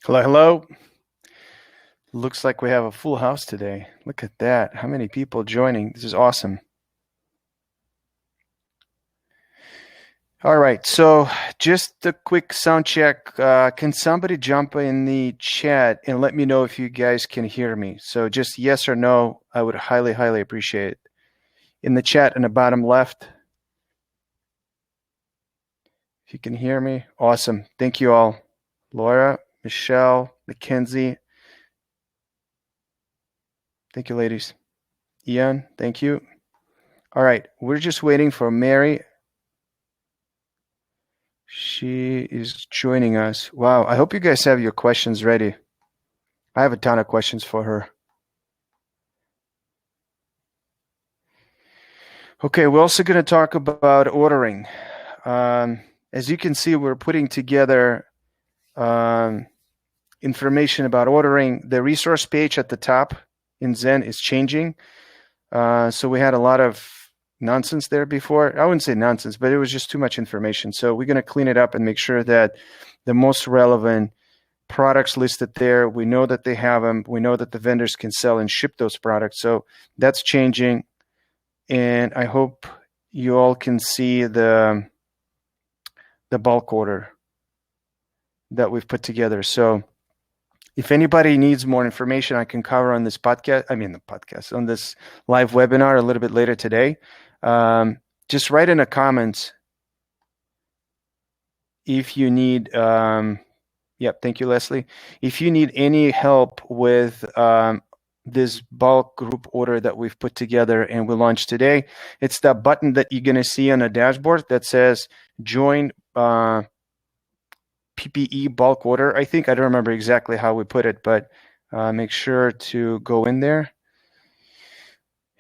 Hello, hello. Looks like we have a full house today. Look at that. How many people joining? This is awesome. All right, so just a quick sound check. Can somebody jump in the chat and let me know if you guys can hear me? So just yes or no, I would highly, highly appreciate it. In the chat in the bottom left, if you can hear me, awesome. Thank you all. Laura, Michelle, Mackenzie. Thank you, ladies. Ian, thank you. All right, we're just waiting for Mary. She is joining us. Wow, I hope you guys have your questions ready. I have a ton of questions for her. Okay, we're also going to talk about ordering. As you can see, we're putting together information about ordering. The resource page at the top in Zen is changing. So we had a lot of nonsense there before. I wouldn't say nonsense, but it was just too much information. So we're going to clean it up and make sure that the most relevant products listed there, we know that they have them. We know that the vendors can sell and ship those products. So that's changing. And I hope you all can see the bulk order that we've put together. So if anybody needs more information, I can cover on this podcast, on this live webinar a little bit later today. Just write in the comments if you need, yep, thank you, Leslie. If you need any help with this bulk group order that we've put together and we launched today, it's that button that you're going to see on the dashboard that says join PPE bulk order. I think I don't remember exactly how we put it, but make sure to go in there.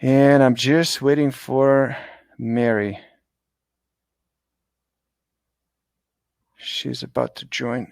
And I'm just waiting for Mary. She's about to join.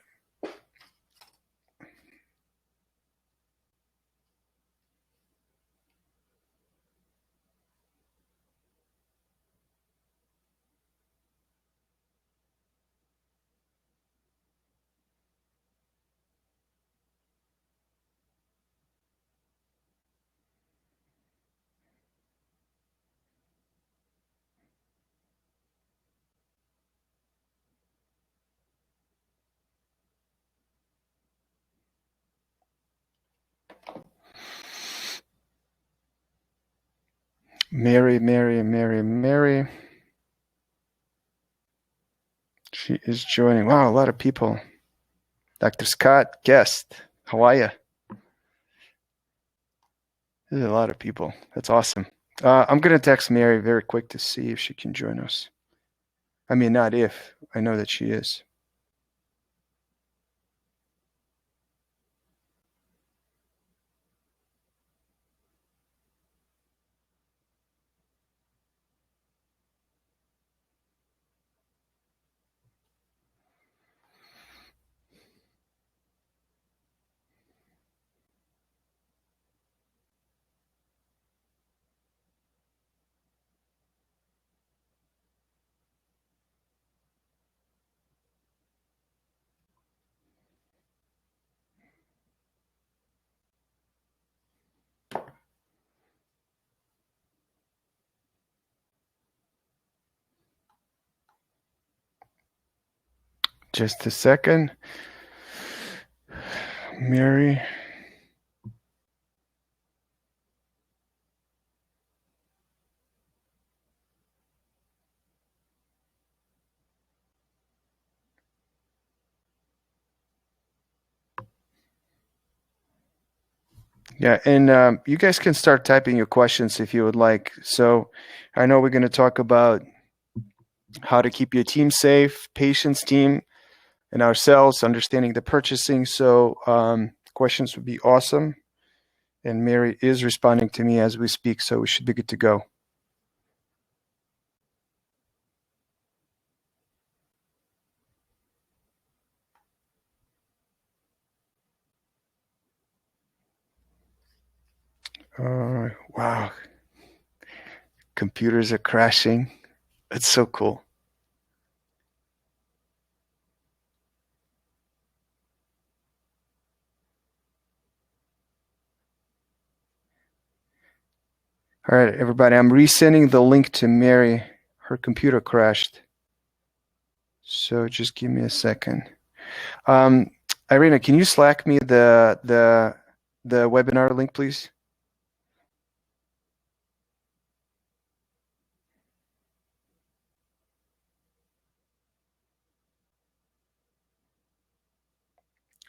Mary. She is joining. Wow, a lot of people. Dr. Scott, guest. How are you? There's a lot of people. That's awesome. I'm going to text Mary very quick to see if she can join us. I mean, not if. I know that she is. Just a second. Mary. Yeah, and you guys can start typing your questions if you would like. So I know we're going to talk about how to keep your team safe, patient's team, and ourselves, understanding the purchasing. So questions would be awesome. And Mary is responding to me as we speak, so we should be good to go. Wow. Computers are crashing. It's so cool. All right, everybody, I'm resending the link to Mary. Her computer crashed. So just give me a second. Irina, can you Slack me the webinar link, please?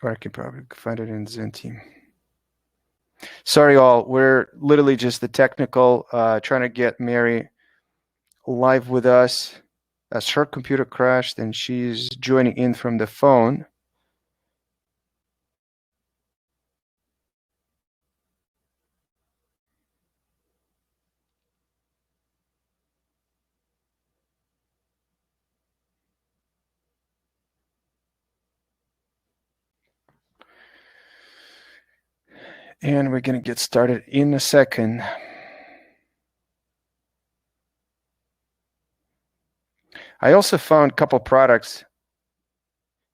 Or I can probably find it in Zen team. Sorry, all. We're literally just the technical trying to get Mary live with us as her computer crashed and she's joining in from the phone. And we're going to get started in a second. I also found a couple products.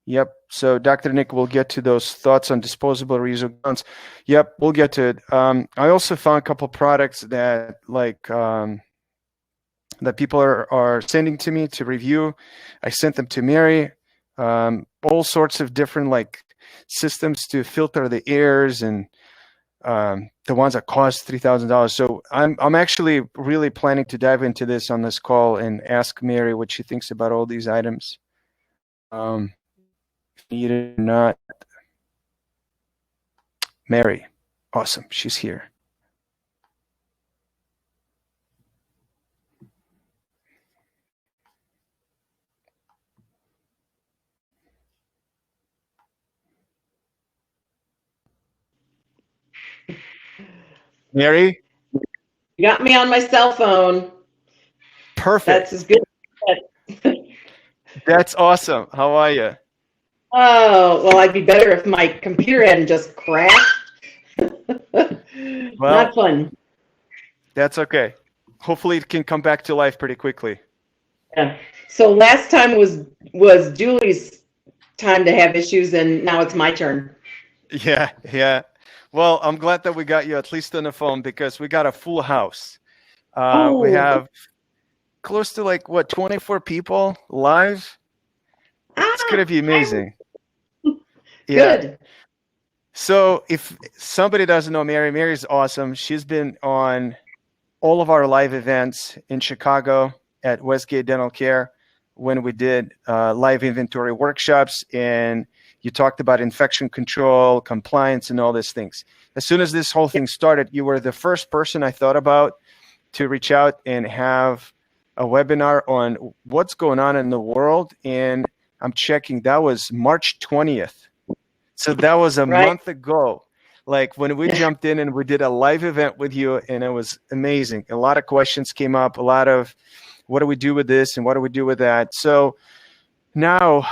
Yep. So Dr. Nick will get to those thoughts on disposable reusable gowns. Yep, we'll get to it. I also found a couple products that that people are sending to me to review. I sent them to Mary. All sorts of different systems to filter the airs and the ones that cost $3,000. So I'm actually really planning to dive into this on this call and ask Mary what she thinks about all these items. Need it or not. Mary, awesome, she's here. Mary? You got me on my cell phone. Perfect. That's as good as That's awesome. How are you? Oh, well, I'd be better if my computer hadn't just crashed. Not fun. That's okay. Hopefully it can come back to life pretty quickly. Yeah. So last time was Julie's time to have issues, and now it's my turn. Yeah. Well, I'm glad that we got you at least on the phone because we got a full house. We have close to 24 people live. It's going to be amazing. Yeah. Good. So if somebody doesn't know Mary, Mary's awesome. She's been on all of our live events in Chicago at Westgate Dental Care when we did live inventory workshops, and you talked about infection control, compliance, and all these things. As soon as this whole thing started, you were the first person I thought about to reach out and have a webinar on what's going on in the world. And I'm checking, that was March 20th. So that was a month ago. When we jumped in and we did a live event with you, and it was amazing. A lot of questions came up, a lot of what do we do with this and what do we do with that? So now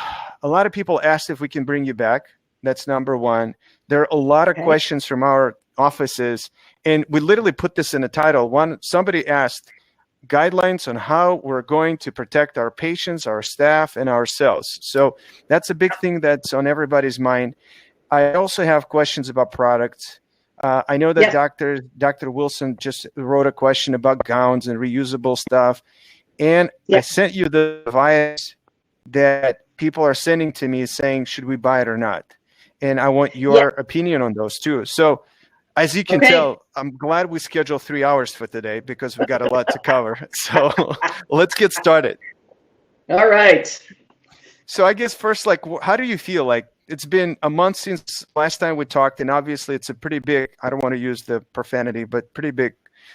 a lot of people asked if we can bring you back. That's number one. There are a lot of questions from our offices, and we literally put this in the title. Somebody asked guidelines on how we're going to protect our patients, our staff, and ourselves. So that's a big thing that's on everybody's mind. I also have questions about products. I know that Dr. Wilson just wrote a question about gowns and reusable stuff. And I sent you the device that people are sending to me saying, should we buy it or not? And I want your opinion on those too. So as you can tell, I'm glad we scheduled 3 hours for today because we got a lot to cover. So let's get started. All right. So I guess first, how do you feel? It's been a month since last time we talked, and obviously it's a pretty big, I don't want to use the profanity, but pretty big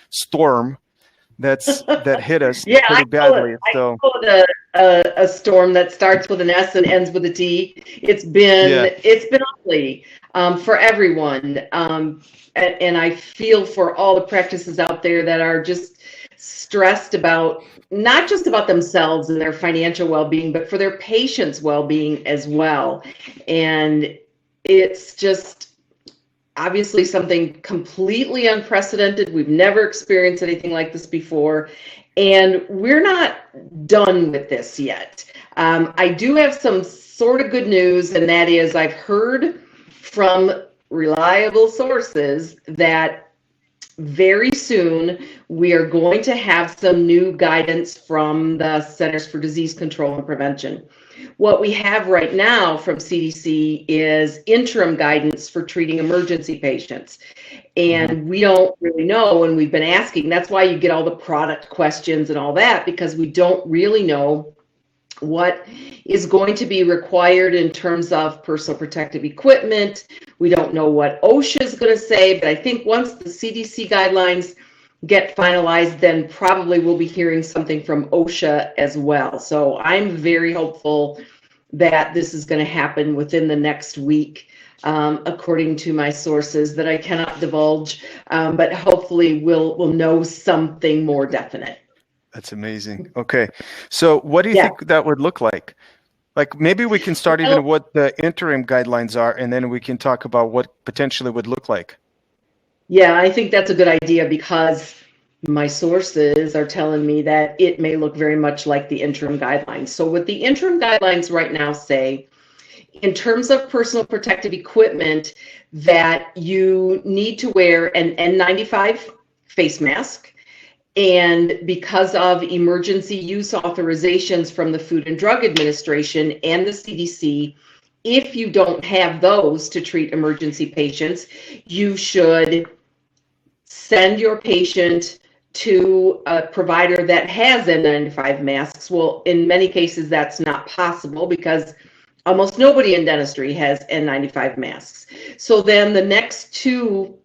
storm that hit us pretty badly. I call it a storm that starts with an S and ends with a T. It's been ugly for everyone, and I feel for all the practices out there that are just stressed about not just about themselves and their financial well-being, but for their patients' well-being as well. And it's just obviously something completely unprecedented. We've never experienced anything like this before, and we're not done with this yet. I do have some sort of good news, and that is I've heard from reliable sources that very soon, we are going to have some new guidance from the Centers for Disease Control and Prevention. What we have right now from CDC is interim guidance for treating emergency patients. And we don't really know, and we've been asking. That's why you get all the product questions and all that, because we don't really know what is going to be required in terms of personal protective equipment. We don't know what OSHA is going to say, but I think once the CDC guidelines get finalized, then probably we'll be hearing something from OSHA as well. So I'm very hopeful that this is going to happen within the next week, according to my sources that I cannot divulge, but hopefully we'll know something more definite. That's amazing. Okay. So what do you think that would look like? Like maybe we can start even what the interim guidelines are, and then we can talk about what potentially would look like. Yeah, I think that's a good idea, because my sources are telling me that it may look very much like the interim guidelines. So what the interim guidelines right now say, in terms of personal protective equipment, that you need to wear an N95 face mask. And because of emergency use authorizations from the Food and Drug Administration and the CDC, if you don't have those to treat emergency patients, you should send your patient to a provider that has N95 masks. Well, in many cases, that's not possible because almost nobody in dentistry has N95 masks. So then the next two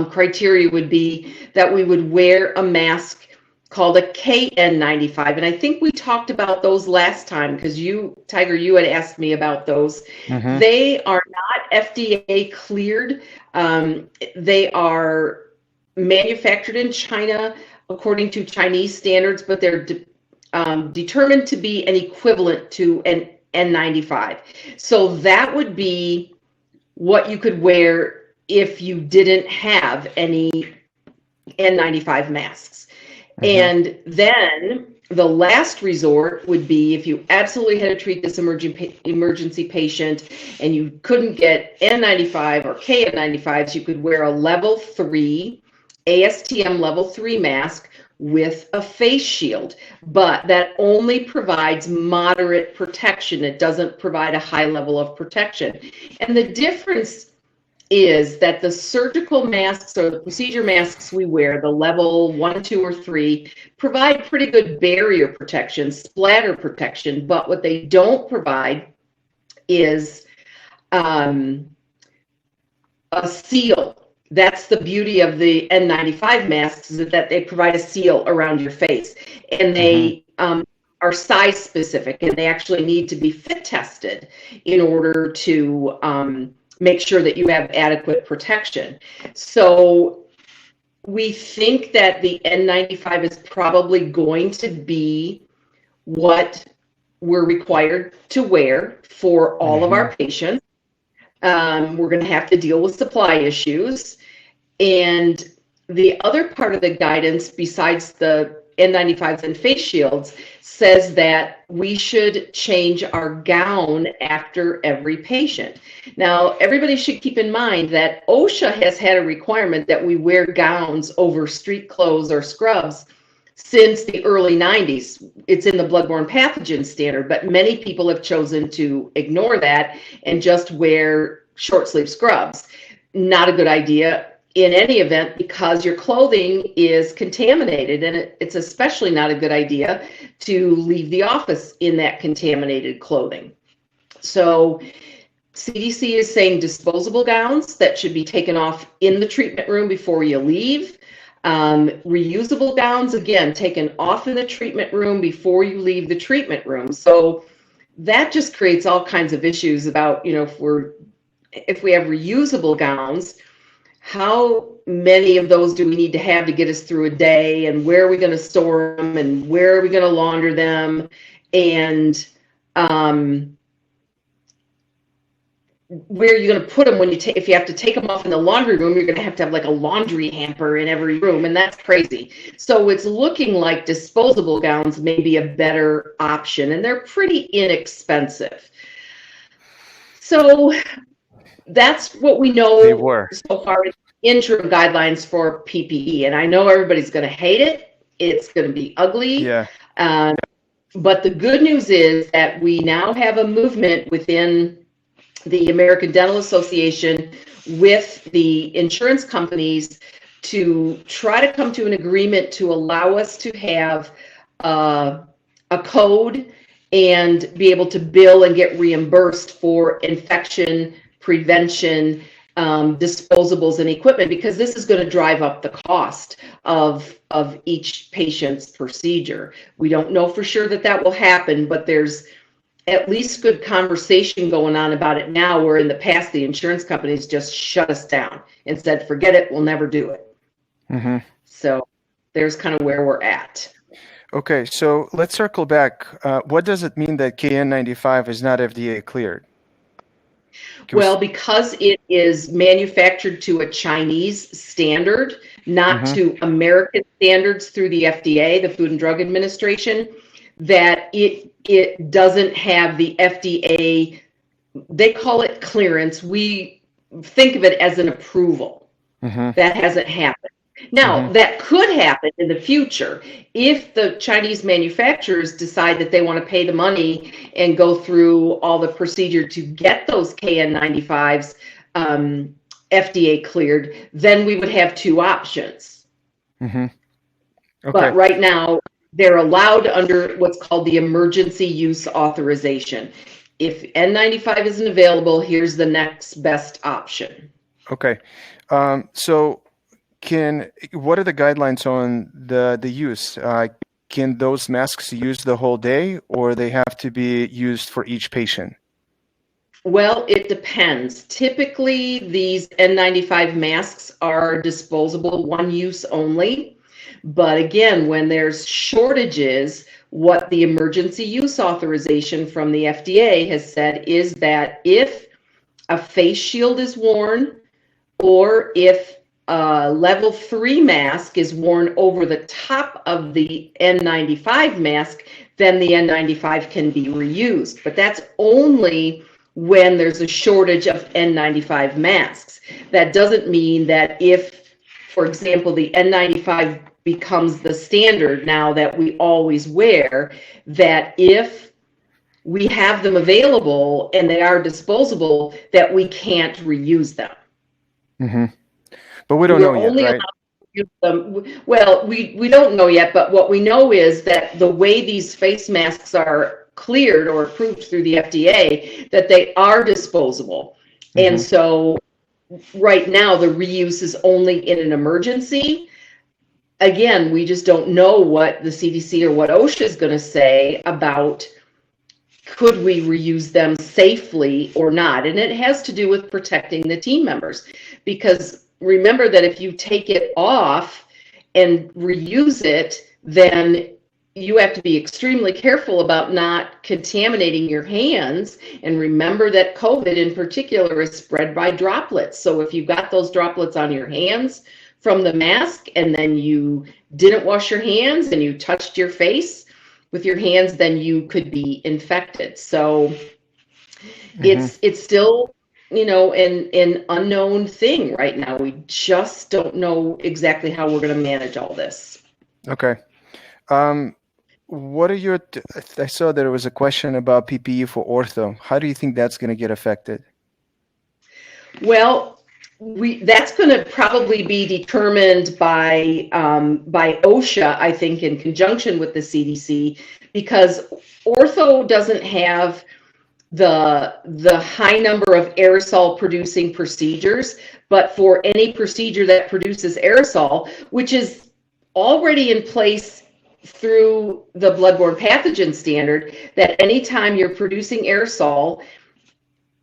criteria would be that we would wear a mask called a KN95. And I think we talked about those last time, because you, Tiger, you had asked me about those. They are not FDA cleared. They are manufactured in China according to Chinese standards, but they're determined to be an equivalent to an N95. So that would be what you could wear if you didn't have any N95 masks. And then the last resort would be if you absolutely had to treat this emergency patient and you couldn't get N95 or KN95s, you could wear a level 3, ASTM level 3 mask with a face shield, but that only provides moderate protection. It doesn't provide a high level of protection. And the difference is that the surgical masks or the procedure masks we wear, the level 1, 2, or 3, provide pretty good barrier protection, splatter protection, but what they don't provide is a seal. That's the beauty of the N95 masks, is that they provide a seal around your face, and they are size specific, and they actually need to be fit tested in order to make sure that you have adequate protection. So we think that the N95 is probably going to be what we're required to wear for all of our patients. We're going to have to deal with supply issues. And the other part of the guidance, besides the N95s and face shields, says that we should change our gown after every patient. Now, everybody should keep in mind that OSHA has had a requirement that we wear gowns over street clothes or scrubs since the early 90s. It's in the bloodborne pathogen standard, but many people have chosen to ignore that and just wear short sleeve scrubs. Not a good idea in any event, because your clothing is contaminated, and it's especially not a good idea to leave the office in that contaminated clothing. So CDC is saying disposable gowns that should be taken off in the treatment room before you leave. Reusable gowns, again, taken off in the treatment room before you leave the treatment room. So that just creates all kinds of issues about, you know, if we have reusable gowns, how many of those do we need to have to get us through a day, and where are we going to store them, and where are we going to launder them, and where are you going to put them when if you have to take them off in the laundry room, you're going to have like a laundry hamper in every room, and that's crazy. So it's looking like disposable gowns may be a better option, and they're pretty inexpensive. So that's what we know so far. interim guidelines for PPE. And I know everybody's going to hate it. It's going to be ugly. Yeah. But the good news is that we now have a movement within the American Dental Association with the insurance companies to try to come to an agreement to allow us to have a code and be able to bill and get reimbursed for infection prevention, disposables and equipment, because this is going to drive up the cost of each patient's procedure. We don't know for sure that that will happen, but there's at least good conversation going on about it now, where in the past the insurance companies just shut us down and said, forget it, we'll never do it. Mm-hmm. So there's kind of where we're at. Okay, so let's circle back. What does it mean that KN95 is not FDA cleared? Well, because it is manufactured to a Chinese standard, not to American standards through the FDA, the Food and Drug Administration, that it doesn't have the FDA, they call it clearance. We think of it as an approval. That hasn't happened. Now, that could happen in the future if the Chinese manufacturers decide that they want to pay the money and go through all the procedure to get those KN95s FDA cleared, then we would have two options. Okay. But right now, they're allowed under what's called the emergency use authorization. If N95 isn't available, here's the next best option. Okay. So what are the guidelines on the use? Can those masks use the whole day, or they have to be used for each patient? Well, it depends. Typically, these N95 masks are disposable, one use only. But again, when there's shortages, what the emergency use authorization from the FDA has said is that if a face shield is worn, or if a level 3 mask is worn over the top of the N95 mask, then the N95 can be reused. But that's only when there's a shortage of N95 masks. That doesn't mean that if, for example, the N95 becomes the standard now that we always wear, that if we have them available and they are disposable, that we can't reuse them. But we don't know yet, right? Well, we don't know yet, but what we know is that the way these face masks are cleared or approved through the FDA, that they are disposable. And so right now the reuse is only in an emergency. Again, we just don't know what the CDC or what OSHA is going to say about could we reuse them safely or not. And it has to do with protecting the team members, because remember that if you take it off and reuse it, then you have to be extremely careful about not contaminating your hands. And remember that COVID in particular is spread by droplets. So if you've got those droplets on your hands from the mask, and then you didn't wash your hands and you touched your face with your hands, then you could be infected. So it's still, an unknown thing right now. We just don't know exactly how we're going to manage all this. Okay. What are I saw there was a question about PPE for ortho. How do you think that's going to get affected? Well, that's going to probably be determined by OSHA, I think, in conjunction with the CDC, because ortho doesn't have the high number of aerosol producing procedures, but for any procedure that produces aerosol, which is already in place through the bloodborne pathogen standard, that anytime you're producing aerosol,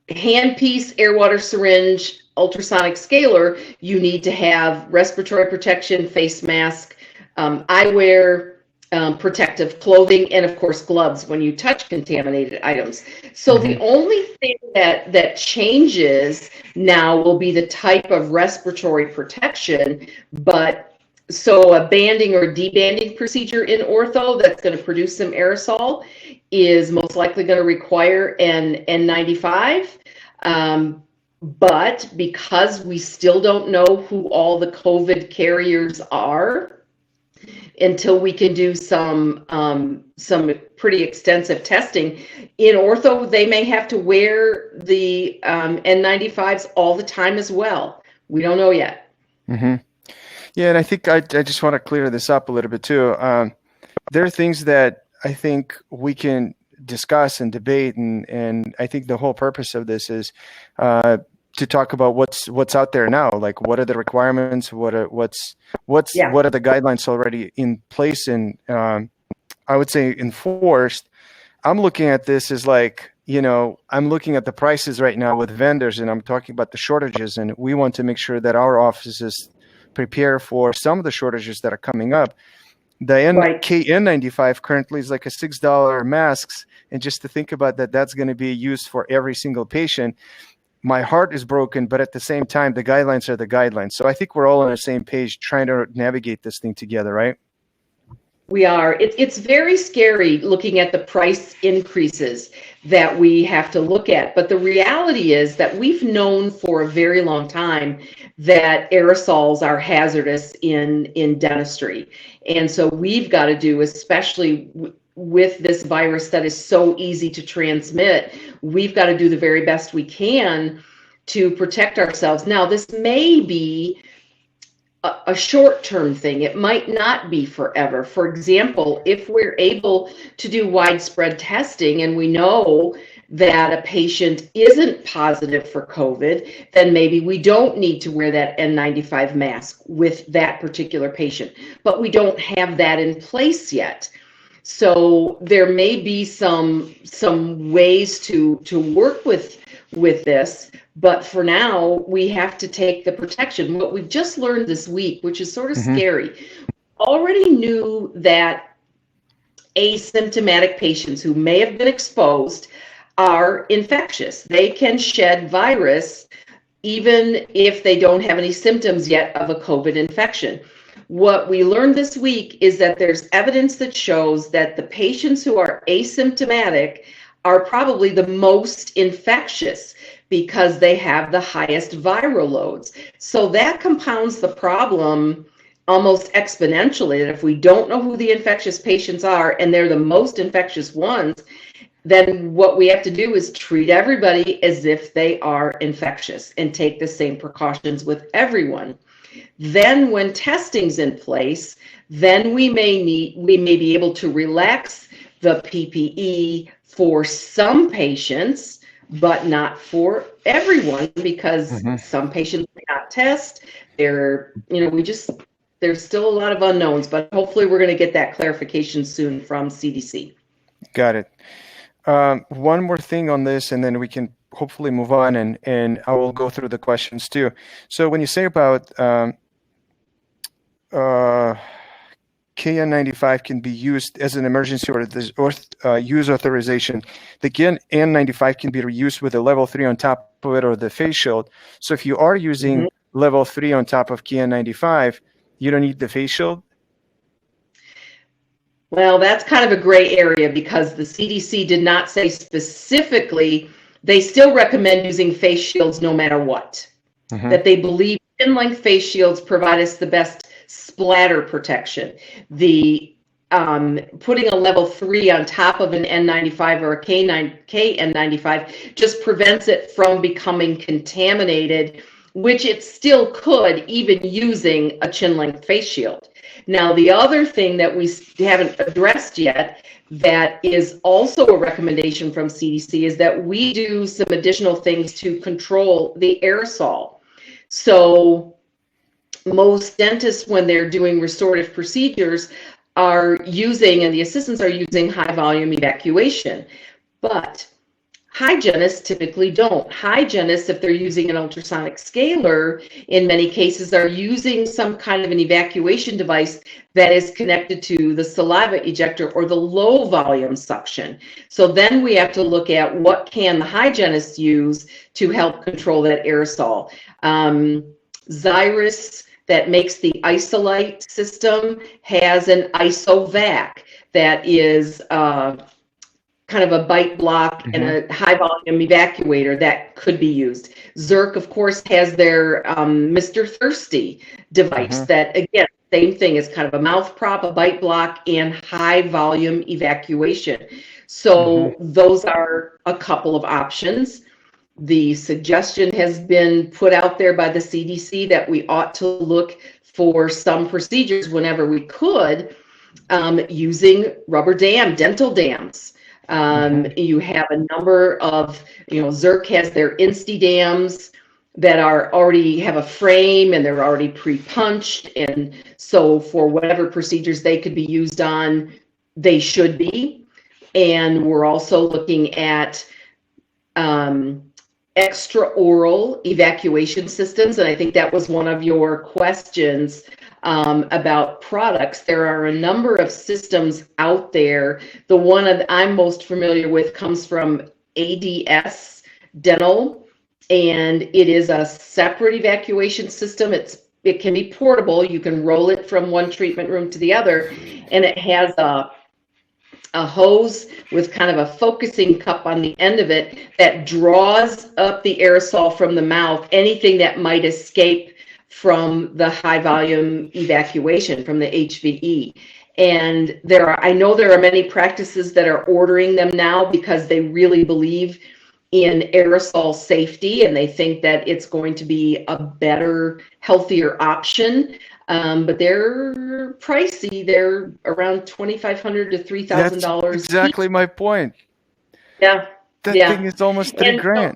handpiece, air water syringe, ultrasonic scaler, you need to have respiratory protection, face mask, eyewear, protective clothing, and of course gloves when you touch contaminated items. So the only thing that changes now will be the type of respiratory protection. But so a banding or debanding procedure in ortho that's going to produce some aerosol is most likely going to require an N95. But because we still don't know who all the COVID carriers are, until we can do some pretty extensive testing. In ortho, they may have to wear the N95s all the time as well. We don't know yet. Mm-hmm. Yeah, and I think I just want to clear this up a little bit too. There are things that I think we can discuss and debate, and I think the whole purpose of this is to talk about what's out there now. Like, what are the requirements? What are the guidelines already in place and I would say enforced? I'm looking at this as like, I'm looking at the prices right now with vendors, and I'm talking about the shortages, and we want to make sure that our offices prepare for some of the shortages that are coming up. The N95 currently is like a $6 masks, and just to think about that, that's going to be used for every single patient. My heart is broken, but at the same time, the guidelines are the guidelines. So I think we're all on the same page trying to navigate this thing together, right? We are. It's very scary looking at the price increases that we have to look at. But the reality is that we've known for a very long time that aerosols are hazardous in dentistry. And so we've got to do, especially with this virus that is so easy to transmit, we've got to do the very best we can to protect ourselves. Now, this may be a short-term thing. It might not be forever. For example, if we're able to do widespread testing and we know that a patient isn't positive for COVID, then maybe we don't need to wear that N95 mask with that particular patient. But we don't have that in place yet. So there may be some ways to work with this, but for now we have to take the protection. What we've just learned this week, which is sort of scary, already knew that asymptomatic patients who may have been exposed are infectious. They can shed virus even if they don't have any symptoms yet of a COVID infection. What we learned this week is that there's evidence that shows that the patients who are asymptomatic are probably the most infectious because they have the highest viral loads. So that compounds the problem almost exponentially, that if we don't know who the infectious patients are and they're the most infectious ones, then what we have to do is treat everybody as if they are infectious and take the same precautions with everyone. Then when testing's in place, then we may be able to relax the PPE for some patients, but not for everyone, because some patients may not test. There's still a lot of unknowns, but hopefully we're going to get that clarification soon from CDC. Got it. One more thing on this, and then we can hopefully move on, and I will go through the questions too. So when you say about KN95 can be used as an emergency or use authorization, the KN95 can be reused with a level 3 on top of it or the face shield. So if you are using level 3 on top of KN95, you don't need the face shield? Well, that's kind of a gray area because the CDC did not say specifically. They still recommend using face shields no matter what. That they believe chin-length face shields provide us the best splatter protection. The putting a level 3 on top of an N95 or a KN95 just prevents it from becoming contaminated, which it still could even using a chin-length face shield. Now, the other thing that we haven't addressed yet that is also a recommendation from CDC is that we do some additional things to control the aerosol. So most dentists, when they're doing restorative procedures, are using, and the assistants are using, high volume evacuation. But hygienists typically don't. Hygienists, if they're using an ultrasonic scaler, in many cases are using some kind of an evacuation device that is connected to the saliva ejector or the low volume suction. So then we have to look at what can the hygienists use to help control that aerosol. Xyrus, that makes the Isolite system, has an IsoVac that is kind of a bite block and a high volume evacuator that could be used. Ciq, of course, has their Mr. Thirsty device that, again, same thing, is kind of a mouth prop, a bite block, and high volume evacuation. So those are a couple of options. The suggestion has been put out there by the CDC that we ought to look for some procedures whenever we could using rubber dental dams. You have a number of, Ciq has their Insti dams that are already have a frame and they're already pre-punched. And so for whatever procedures they could be used on, they should be. And we're also looking at extra-oral evacuation systems. And I think that was one of your questions about products. There are a number of systems out there. The one that I'm most familiar with comes from ADS Dental, and it is a separate evacuation system. It can be portable. You can roll it from one treatment room to the other, and it has a hose with kind of a focusing cup on the end of it that draws up the aerosol from the mouth, anything that might escape from the high volume evacuation from the HVE. And I know there are many practices that are ordering them now because they really believe in aerosol safety and they think that it's going to be a better, healthier option. But they're pricey. They're around $2,500 to $3,000. That's exactly my point. Yeah. That thing is almost $3,000.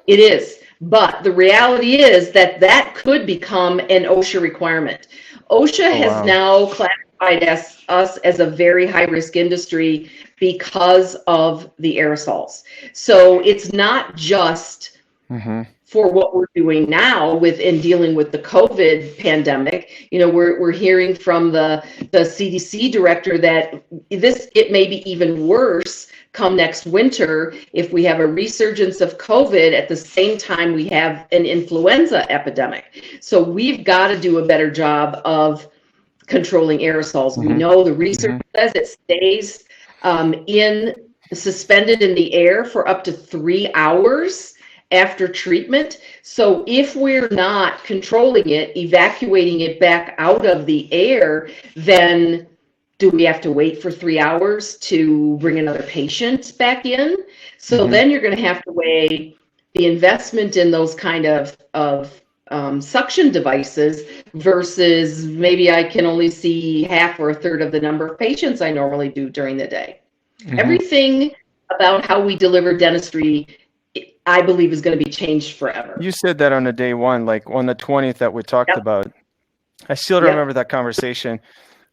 It is. But the reality is that could become an OSHA requirement. OSHA has now classified us as a very high-risk industry because of the aerosols. So it's not just for what we're doing now in dealing with the COVID pandemic. We're hearing from the CDC director that it may be even worse come next winter if we have a resurgence of COVID at the same time we have an influenza epidemic. So we've got to do a better job of controlling aerosols. We know the research says it stays suspended in the air for up to 3 hours after treatment. So if we're not controlling it, evacuating it back out of the air, then do we have to wait for 3 hours to bring another patient back in? So then you're going to have to weigh the investment in those kind of suction devices versus maybe I can only see half or a third of the number of patients I normally do during the day. Everything about how we deliver dentistry, I believe, is going to be changed forever. You said that on the day one, like on the 20th that we talked about. I still remember that conversation.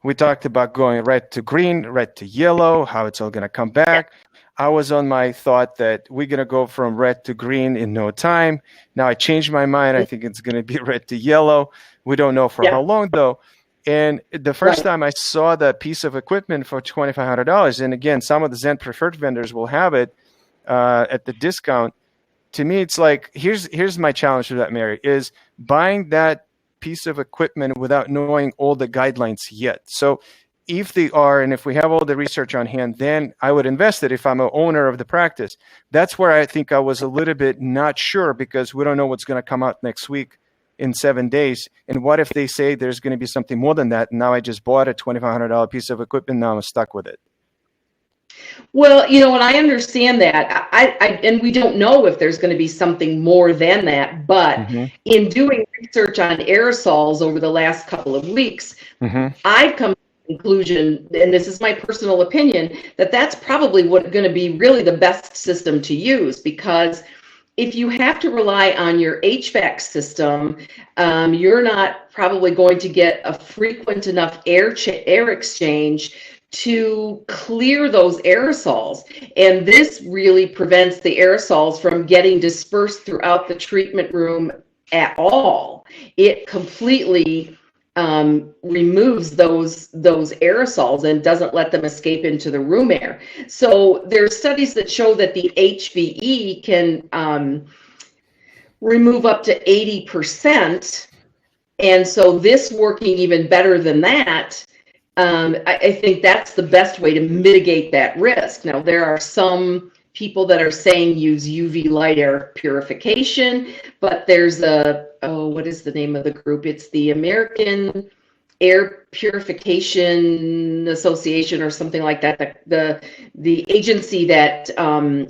We talked about going red to green, red to yellow, how it's all going to come back. I was on my thought that we're going to go from red to green in no time. Now I changed my mind. I think it's going to be red to yellow. We don't know for how long, though. And the first time I saw that piece of equipment for $2,500, and again, some of the Zen preferred vendors will have it at the discount. To me, it's like, here's my challenge to that, Mary, is buying that piece of equipment without knowing all the guidelines yet. So if they are, and if we have all the research on hand, then I would invest it if I'm an owner of the practice. That's where I think I was a little bit not sure because we don't know what's going to come out next week in 7 days. And what if they say there's going to be something more than that? And now I just bought a $2,500 piece of equipment. Now I'm stuck with it. Well, and I understand that. And we don't know if there's going to be something more than that. But in doing research on aerosols over the last couple of weeks, I've come to the conclusion, and this is my personal opinion, that that's probably going to be really the best system to use, because if you have to rely on your HVAC system, you're not probably going to get a frequent enough air exchange to clear those aerosols. And this really prevents the aerosols from getting dispersed throughout the treatment room at all. It completely removes those aerosols and doesn't let them escape into the room air. So there's studies that show that the HVE can remove up to 80%. And so this working even better than that, I think that's the best way to mitigate that risk. Now, there are some people that are saying use UV light air purification, but there's what is the name of the group? It's the American Air Purification Association or something like that. The agency that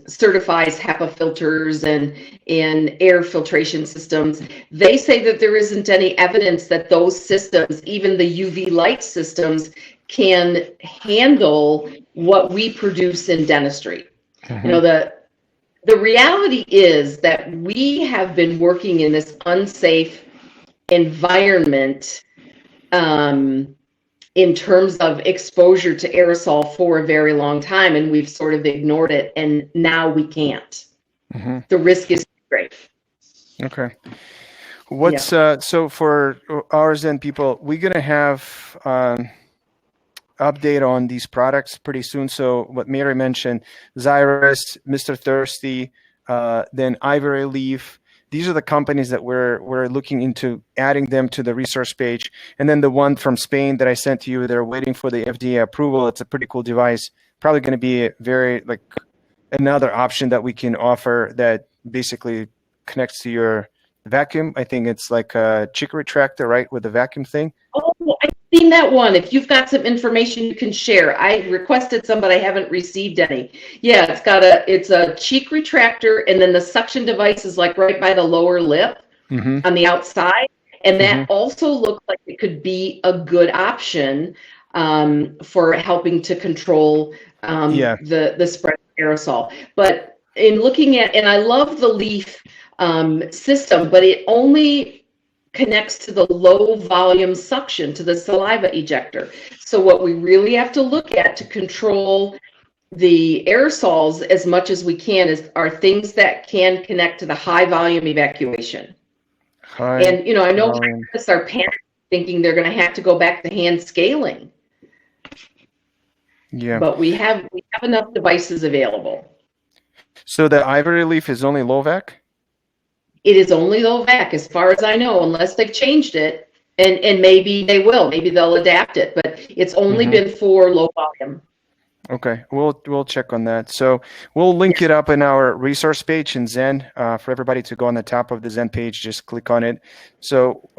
certifies HEPA filters and air filtration systems. They say that there isn't any evidence that those systems, even the UV light systems, can handle what we produce in dentistry. Mm-hmm. You know, the reality is that we have been working in this unsafe environment in terms of exposure to aerosol for a very long time, and we've sort of ignored it, and now we can't. Mm-hmm. The risk is great. Okay. What's so for our Zen people, we're gonna have update on these products pretty soon. So what Mary mentioned, Xyrus, Mr. Thirsty, then Ivory Leaf. These are the companies that we're looking into adding them to the resource page. And then the one from Spain that I sent to you, they're waiting for the FDA approval. It's a pretty cool device. Probably going to be very like another option that we can offer that basically connects to your vacuum. I think it's like a Ciq retractor, right, with the vacuum thing. Oh, I've seen that one. If you've got some information you can share. I requested some, but I haven't received any. Yeah, it's a Ciq retractor, and then the suction device is like right by the lower lip on the outside. And that also looks like it could be a good option for helping to control the spread of aerosol. But in looking at, and I love the Leaf system, but it only connects to the low volume suction, to the saliva ejector. So what we really have to look at to control the aerosols as much as we can are things that can connect to the high volume evacuation. And you know, I know hygienists are panicking, thinking they're going to have to go back to hand scaling. Yeah. But we have enough devices available. So the Ivory Leaf is only low vac? It is only low vac, as far as I know, unless they've changed it, and maybe they will. Maybe they'll adapt it, but it's only been for low volume. Okay, we'll check on that. So we'll link it up in our resource page in Zen for everybody to go on the top of the Zen page. Just click on it. So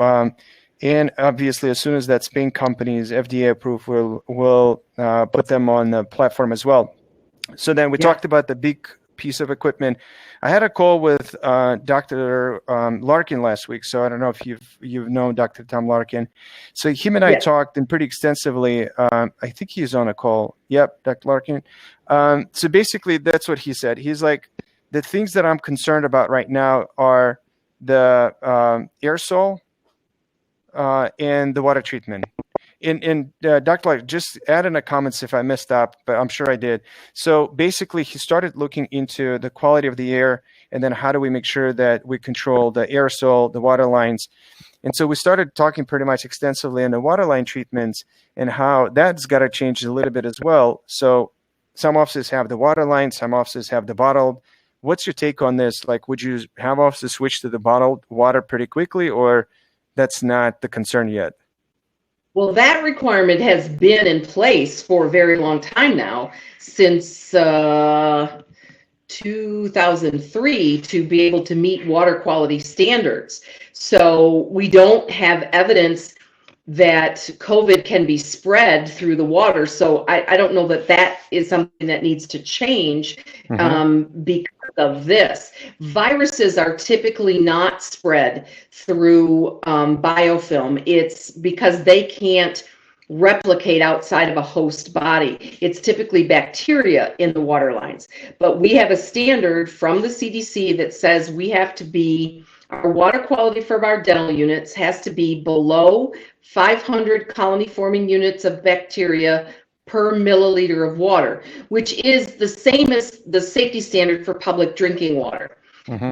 and obviously, as soon as that Spain company is FDA approved, we'll put them on the platform as well. So then we talked about the big piece of equipment. I had a call with Dr. Larkin last week, so I don't know if you've known Dr. Tom Larkin. So him and I talked and pretty extensively. I think he's on a call. Yep, Dr. Larkin. So basically, that's what he said. He's like, the things that I'm concerned about right now are the aerosol and the water treatment. And Dr. Larkin, just add in the comments if I messed up, but I'm sure I did. So basically, he started looking into the quality of the air, and then how do we make sure that we control the aerosol, the water lines. And so we started talking pretty much extensively on the water line treatments and how that's got to change a little bit as well. So some offices have the water line, some offices have the bottled. What's your take on this? Like, would you have offices switch to the bottled water pretty quickly, or that's not the concern yet? Well, that requirement has been in place for a very long time now, since 2003, to be able to meet water quality standards. So we don't have evidence that COVID can be spread through the water. So I don't know that that is something that needs to change because of this. Viruses are typically not spread through biofilm. It's because they can't replicate outside of a host body. It's typically bacteria in the water lines. But we have a standard from the CDC that says we have to be, our water quality for our dental units has to be below 500 colony forming units of bacteria per milliliter of water, which is the same as the safety standard for public drinking water.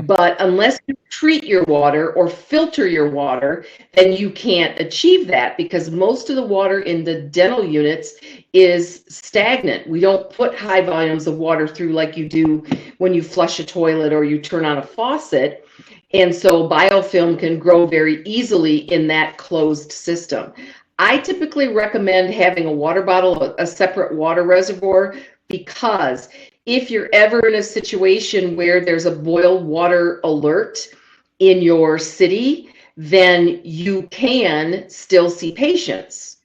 But unless you treat your water or filter your water, then you can't achieve that, because most of the water in the dental units is stagnant. We don't put high volumes of water through like you do when you flush a toilet or you turn on a faucet. And so biofilm can grow very easily in that closed system. I typically recommend having a water bottle, a separate water reservoir, because if you're ever in a situation where there's a boil water alert in your city, then you can still see patients.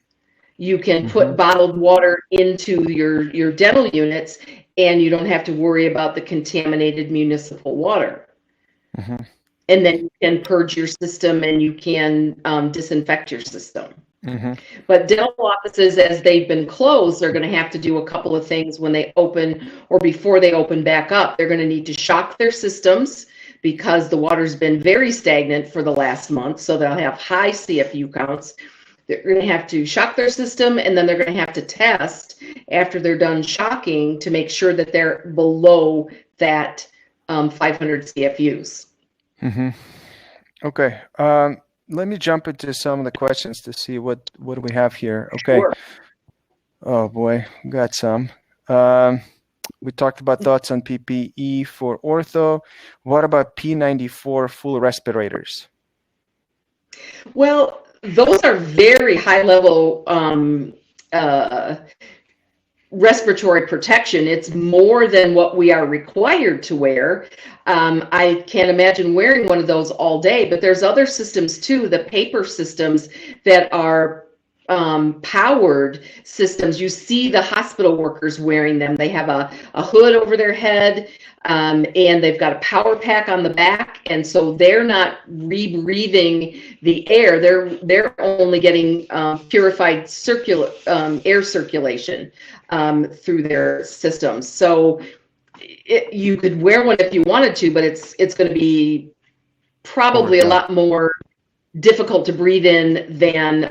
You can put bottled water into your dental units, and you don't have to worry about the contaminated municipal water. And then you can purge your system, and you can disinfect your system. But dental offices, as they've been closed, are going to have to do a couple of things when they open or before they open back up. They're going to need to shock their systems because the water's been very stagnant for the last month, so they'll have high CFU counts. They're going to have to shock their system, and then they're going to have to test after they're done shocking to make sure that they're below that 500 CFUs. Okay. Let me jump into some of the questions to see what we have here. Okay. Sure. Oh boy, we got some. We talked about thoughts on PPE for ortho. What about P94 full respirators? Well, those are very high level respiratory protection. It's more than what we are required to wear. I can't imagine wearing one of those all day, but there's other systems too, the paper systems that are powered systems. You see the hospital workers wearing them. They have a hood over their head, and they've got a power pack on the back, and so they're not rebreathing the air. They're only getting purified air circulation through their systems. So you could wear one if you wanted to, but it's going to be probably a lot more difficult to breathe in than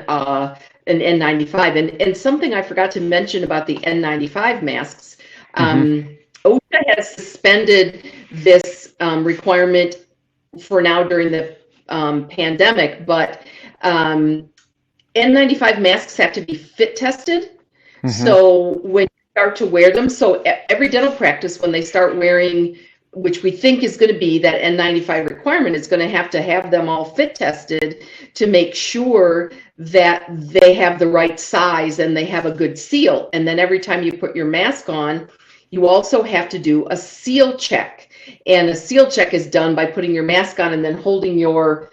an N95. And something I forgot to mention about the N95 masks, OSHA has suspended this requirement for now during the pandemic, but N95 masks have to be fit tested. So when you start to wear them, so every dental practice, when they start wearing, which we think is going to be that N95 requirement, is going to have them all fit tested to make sure that they have the right size and they have a good seal. And then every time you put your mask on, you also have to do a seal check. And a seal check is done by putting your mask on and then holding your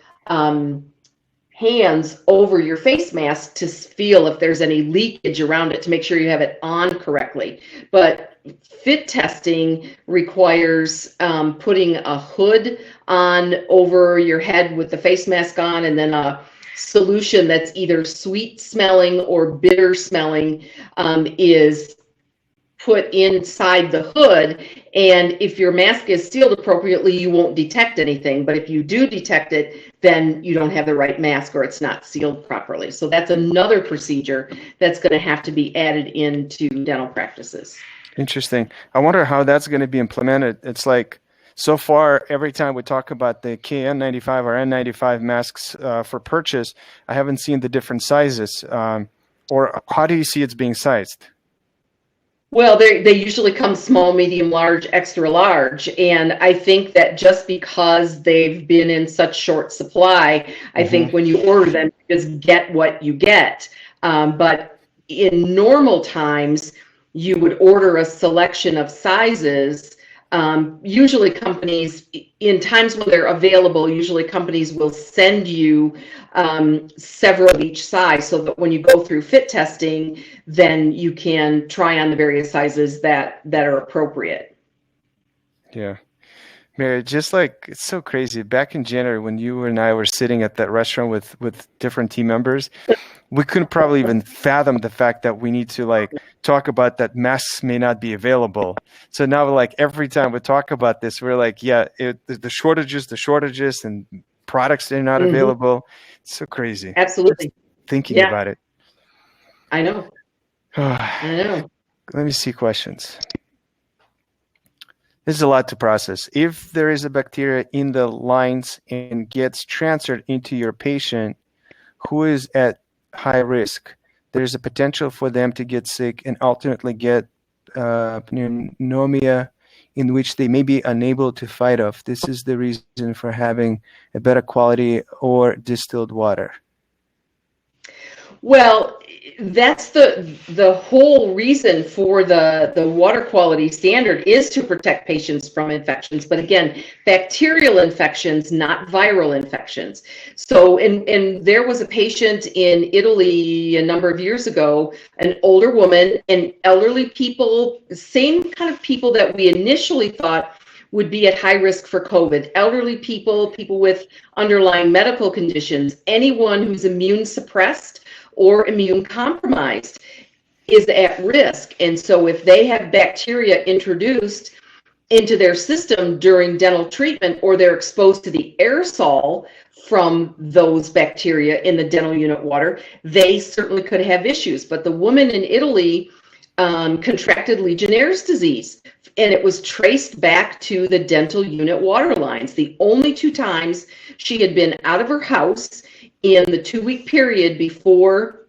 hands over your face mask to feel if there's any leakage around it to make sure you have it on correctly. But fit testing requires putting a hood on over your head with the face mask on, and then a solution that's either sweet smelling or bitter smelling is put inside the hood. And if your mask is sealed appropriately, you won't detect anything. But if you do detect it, then you don't have the right mask or it's not sealed properly. So that's another procedure that's going to have to be added into dental practices. Interesting. I wonder how that's going to be implemented. It's like, so far, every time we talk about the KN95 or N95 masks for purchase, I haven't seen the different sizes. Or how do you see it's being sized? Well, they usually come small, medium, large, extra large. And I think that just because they've been in such short supply, I think when you order them, you just get what you get. But in normal times, you would order a selection of sizes. Usually companies, in times when they're available, usually companies will send you several of each size so that when you go through fit testing, then you can try on the various sizes that are appropriate. Yeah. Mary, just like, it's so crazy. Back in January, when you and I were sitting at that restaurant with different team members, we couldn't probably even fathom the fact that we need to like talk about that masks may not be available. So now, like, every time we talk about this, we're like, yeah, the shortages and products are not available. It's so crazy. Absolutely. Just thinking about it. I know. I know. Let me see questions. This is a lot to process. If there is a bacteria in the lines and gets transferred into your patient who is at high risk, there's a potential for them to get sick and ultimately get pneumonia in which they may be unable to fight off. This is the reason for having a better quality or distilled water. Well, that's the whole reason for the water quality standard is to protect patients from infections. But again, bacterial infections, not viral infections. So, and there was a patient in Italy a number of years ago, an older woman, and elderly people, same kind of people that we initially thought would be at high risk for COVID. Elderly people, people with underlying medical conditions, anyone who's immune suppressed or immune compromised is at risk. And so if they have bacteria introduced into their system during dental treatment, or they're exposed to the aerosol from those bacteria in the dental unit water, they certainly could have issues. But the woman in Italy contracted Legionnaire's disease, and it was traced back to the dental unit water lines. The only 2 times she had been out of her house in the 2-week period before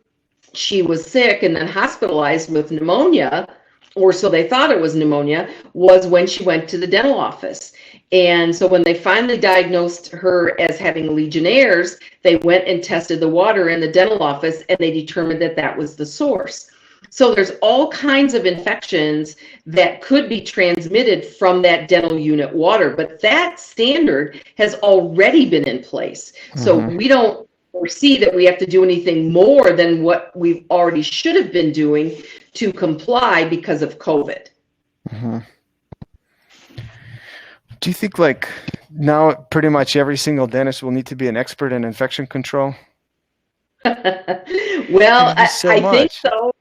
she was sick and then hospitalized with pneumonia, or so they thought it was pneumonia, was when she went to the dental office. And so when they finally diagnosed her as having Legionnaire's, they went and tested the water in the dental office, and they determined that that was the source. So there's all kinds of infections that could be transmitted from that dental unit water, but that standard has already been in place. So we don't foresee that we have to do anything more than what we already should have been doing to comply because of COVID. Do you think like now pretty much every single dentist will need to be an expert in infection control? Well, I think so.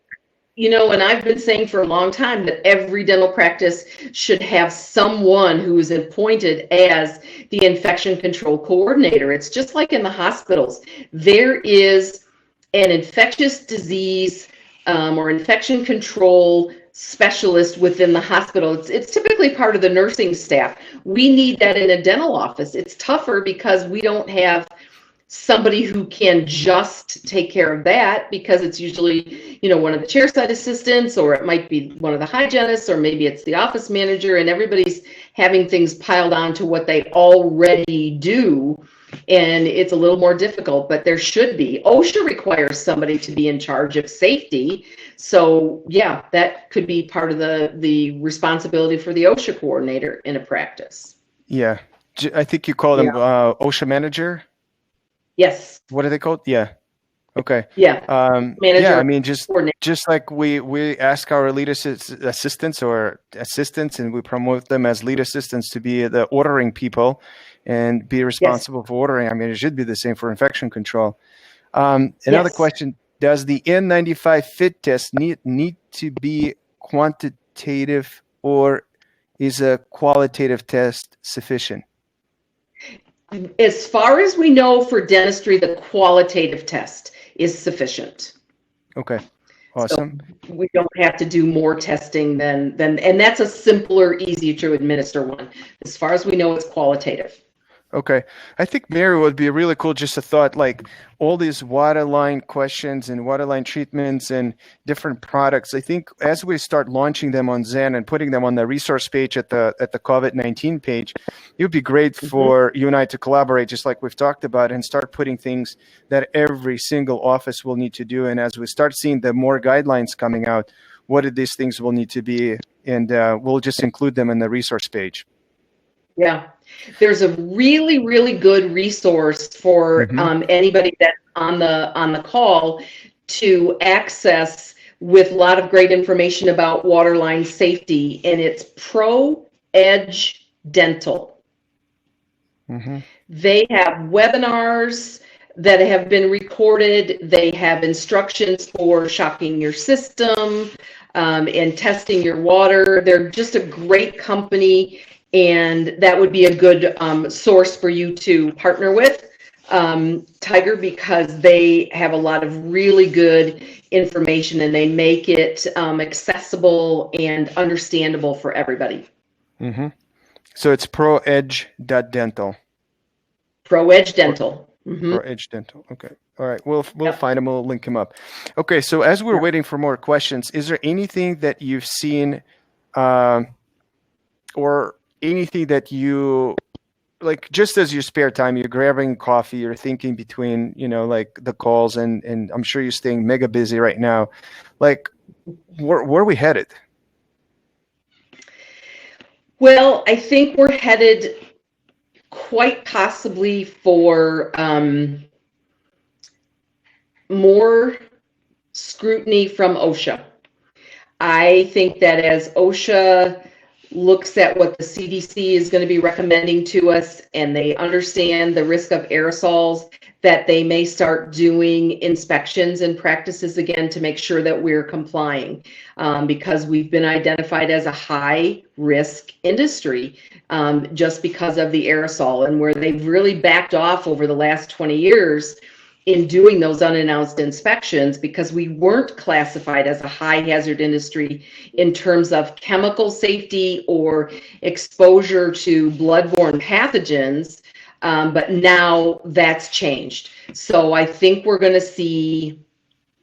You know, and I've been saying for a long time that every dental practice should have someone who is appointed as the infection control coordinator. It's just like in the hospitals. There is an infectious disease or infection control specialist within the hospital. It's typically part of the nursing staff. We need that in a dental office. It's tougher because we don't have somebody who can just take care of that, because it's usually, you know, one of the chairside assistants, or it might be one of the hygienists, or maybe it's the office manager, and everybody's having things piled on to what they already do, and it's a little more difficult. But there should be. OSHA requires somebody to be in charge of safety, so yeah, that could be part of the responsibility for the OSHA coordinator in a practice. Yeah, I think you call them OSHA manager. Yes. What are they called? Yeah. Okay. Yeah. Manager. Yeah. I mean, just like we ask our lead assistants or assistants, and we promote them as lead assistants to be the ordering people and be responsible for ordering. I mean, it should be the same for infection control. Another question: does the N95 fit test need to be quantitative, or is a qualitative test sufficient? As far as we know for dentistry, the qualitative test is sufficient. Okay, awesome. So we don't have to do more testing than, and that's a simpler, easier to administer one. As far as we know, it's qualitative. Okay. I think, Mary, would be really cool, just a thought, like all these waterline questions and waterline treatments and different products. I think as we start launching them on Zen and putting them on the resource page at the COVID-19 page, it would be great for you and I to collaborate, just like we've talked about, and start putting things that every single office will need to do. And as we start seeing the more guidelines coming out, what are these things will need to be? And we'll just include them in the resource page. Yeah, there's a really, really good resource for anybody that's on the call to access, with a lot of great information about waterline safety, and it's Pro Edge Dental. They have webinars that have been recorded. They have instructions for shocking your system and testing your water. They're just a great company, and that would be a good source for you to partner with, Tiger, because they have a lot of really good information, and they make it accessible and understandable for everybody. So it's proedge.dental. ProEdge Dental. ProEdge Dental. Okay. All right. We'll find him. We'll link him up. Okay. So as we're waiting for more questions, is there anything that you've seen or anything that you like just as your spare time, you're grabbing coffee, you're thinking between, like the calls, and I'm sure you're staying mega busy right now. Like, where are we headed? Well, I think we're headed quite possibly for more scrutiny from OSHA. I think that as OSHA looks at what the CDC is going to be recommending to us, and they understand the risk of aerosols, that they may start doing inspections and practices again to make sure that we're complying, because we've been identified as a high risk industry just because of the aerosol, and where they've really backed off over the last 20 years in doing those unannounced inspections, because we weren't classified as a high hazard industry in terms of chemical safety or exposure to bloodborne pathogens. But now that's changed. So I think we're going to see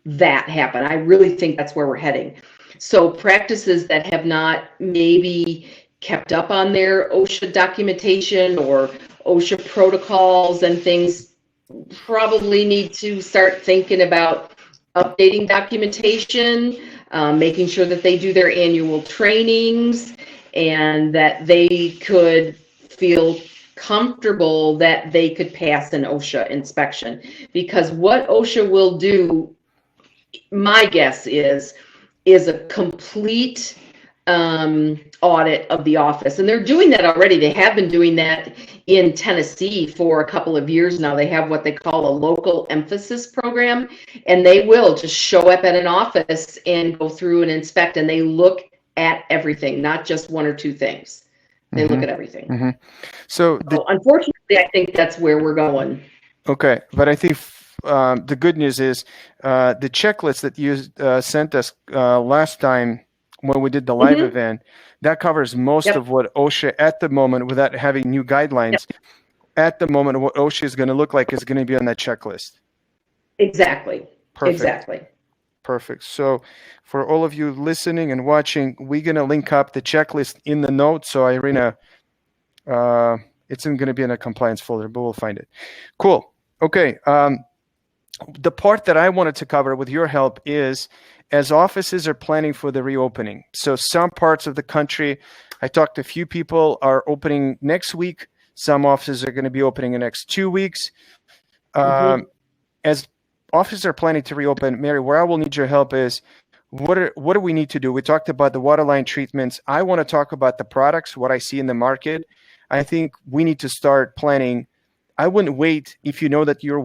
that happen. I really think that's where we're heading. So practices that have not maybe kept up on their OSHA documentation or OSHA protocols and things probably need to start thinking about updating documentation, making sure that they do their annual trainings, and that they could feel comfortable that they could pass an OSHA inspection. Because what OSHA will do, my guess is a complete audit of the office. And they're doing that already. They have been doing that in Tennessee for a couple of years now. They have what they call a local emphasis program, and they will just show up at an office and go through and inspect, and they look at everything, not just one or two things. They look at everything. So unfortunately, I think that's where we're going. Okay, but I think the good news is the checklist that you sent us last time when we did the live event, that covers most of what OSHA at the moment, without having new guidelines, at the moment, what OSHA is going to look like is going to be on that checklist. Exactly. Perfect. Exactly. Perfect. So for all of you listening and watching, we're going to link up the checklist in the notes. So Irina, it's going to be in a compliance folder, but we'll find it. Cool. Okay. The part that I wanted to cover with your help is, as offices are planning for the reopening. So some parts of the country, I talked to a few people, are opening next week. Some offices are going to be opening in the next 2 weeks. As offices are planning to reopen, Mary, where I will need your help is, what do we need to do? We talked about the waterline treatments. I want to talk about the products, what I see in the market. I think we need to start planning. I wouldn't wait, if you know that you're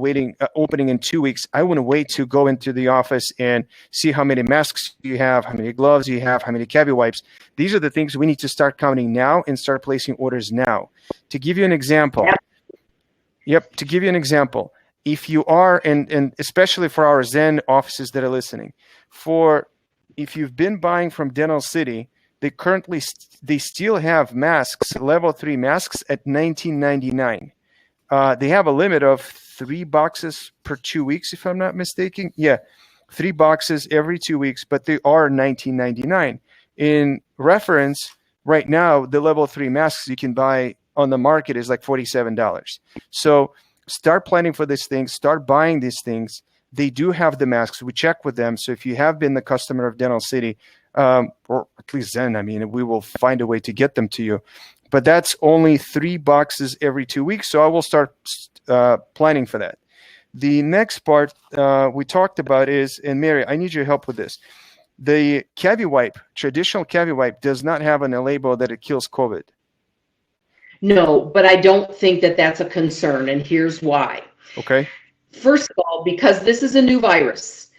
opening in 2 weeks, I wouldn't wait to go into the office and see how many masks you have, how many gloves you have, how many cavi wipes. These are the things we need to start counting now and start placing orders now. To give you an example, to give you an example, if you are, and especially for our Zen offices that are listening, if you've been buying from Dental City, they still have masks, level 3 masks at $19.99. They have a limit of 3 boxes per 2 weeks, if I'm not mistaken. Yeah, 3 boxes every 2 weeks, but they are $19.99. In reference, right now, the level 3 masks you can buy on the market is like $47. So start planning for these things. Start buying these things. They do have the masks. We check with them. So if you have been the customer of Dental City, or at least then, we will find a way to get them to you. But that's only 3 boxes every 2 weeks. So I will start planning for that. The next part we talked about is, and Mary, I need your help with this. The cavi wipe, traditional cavi wipe, does not have on a label that it kills COVID. No, but I don't think that that's a concern, and here's why. Okay. First of all, because this is a new virus,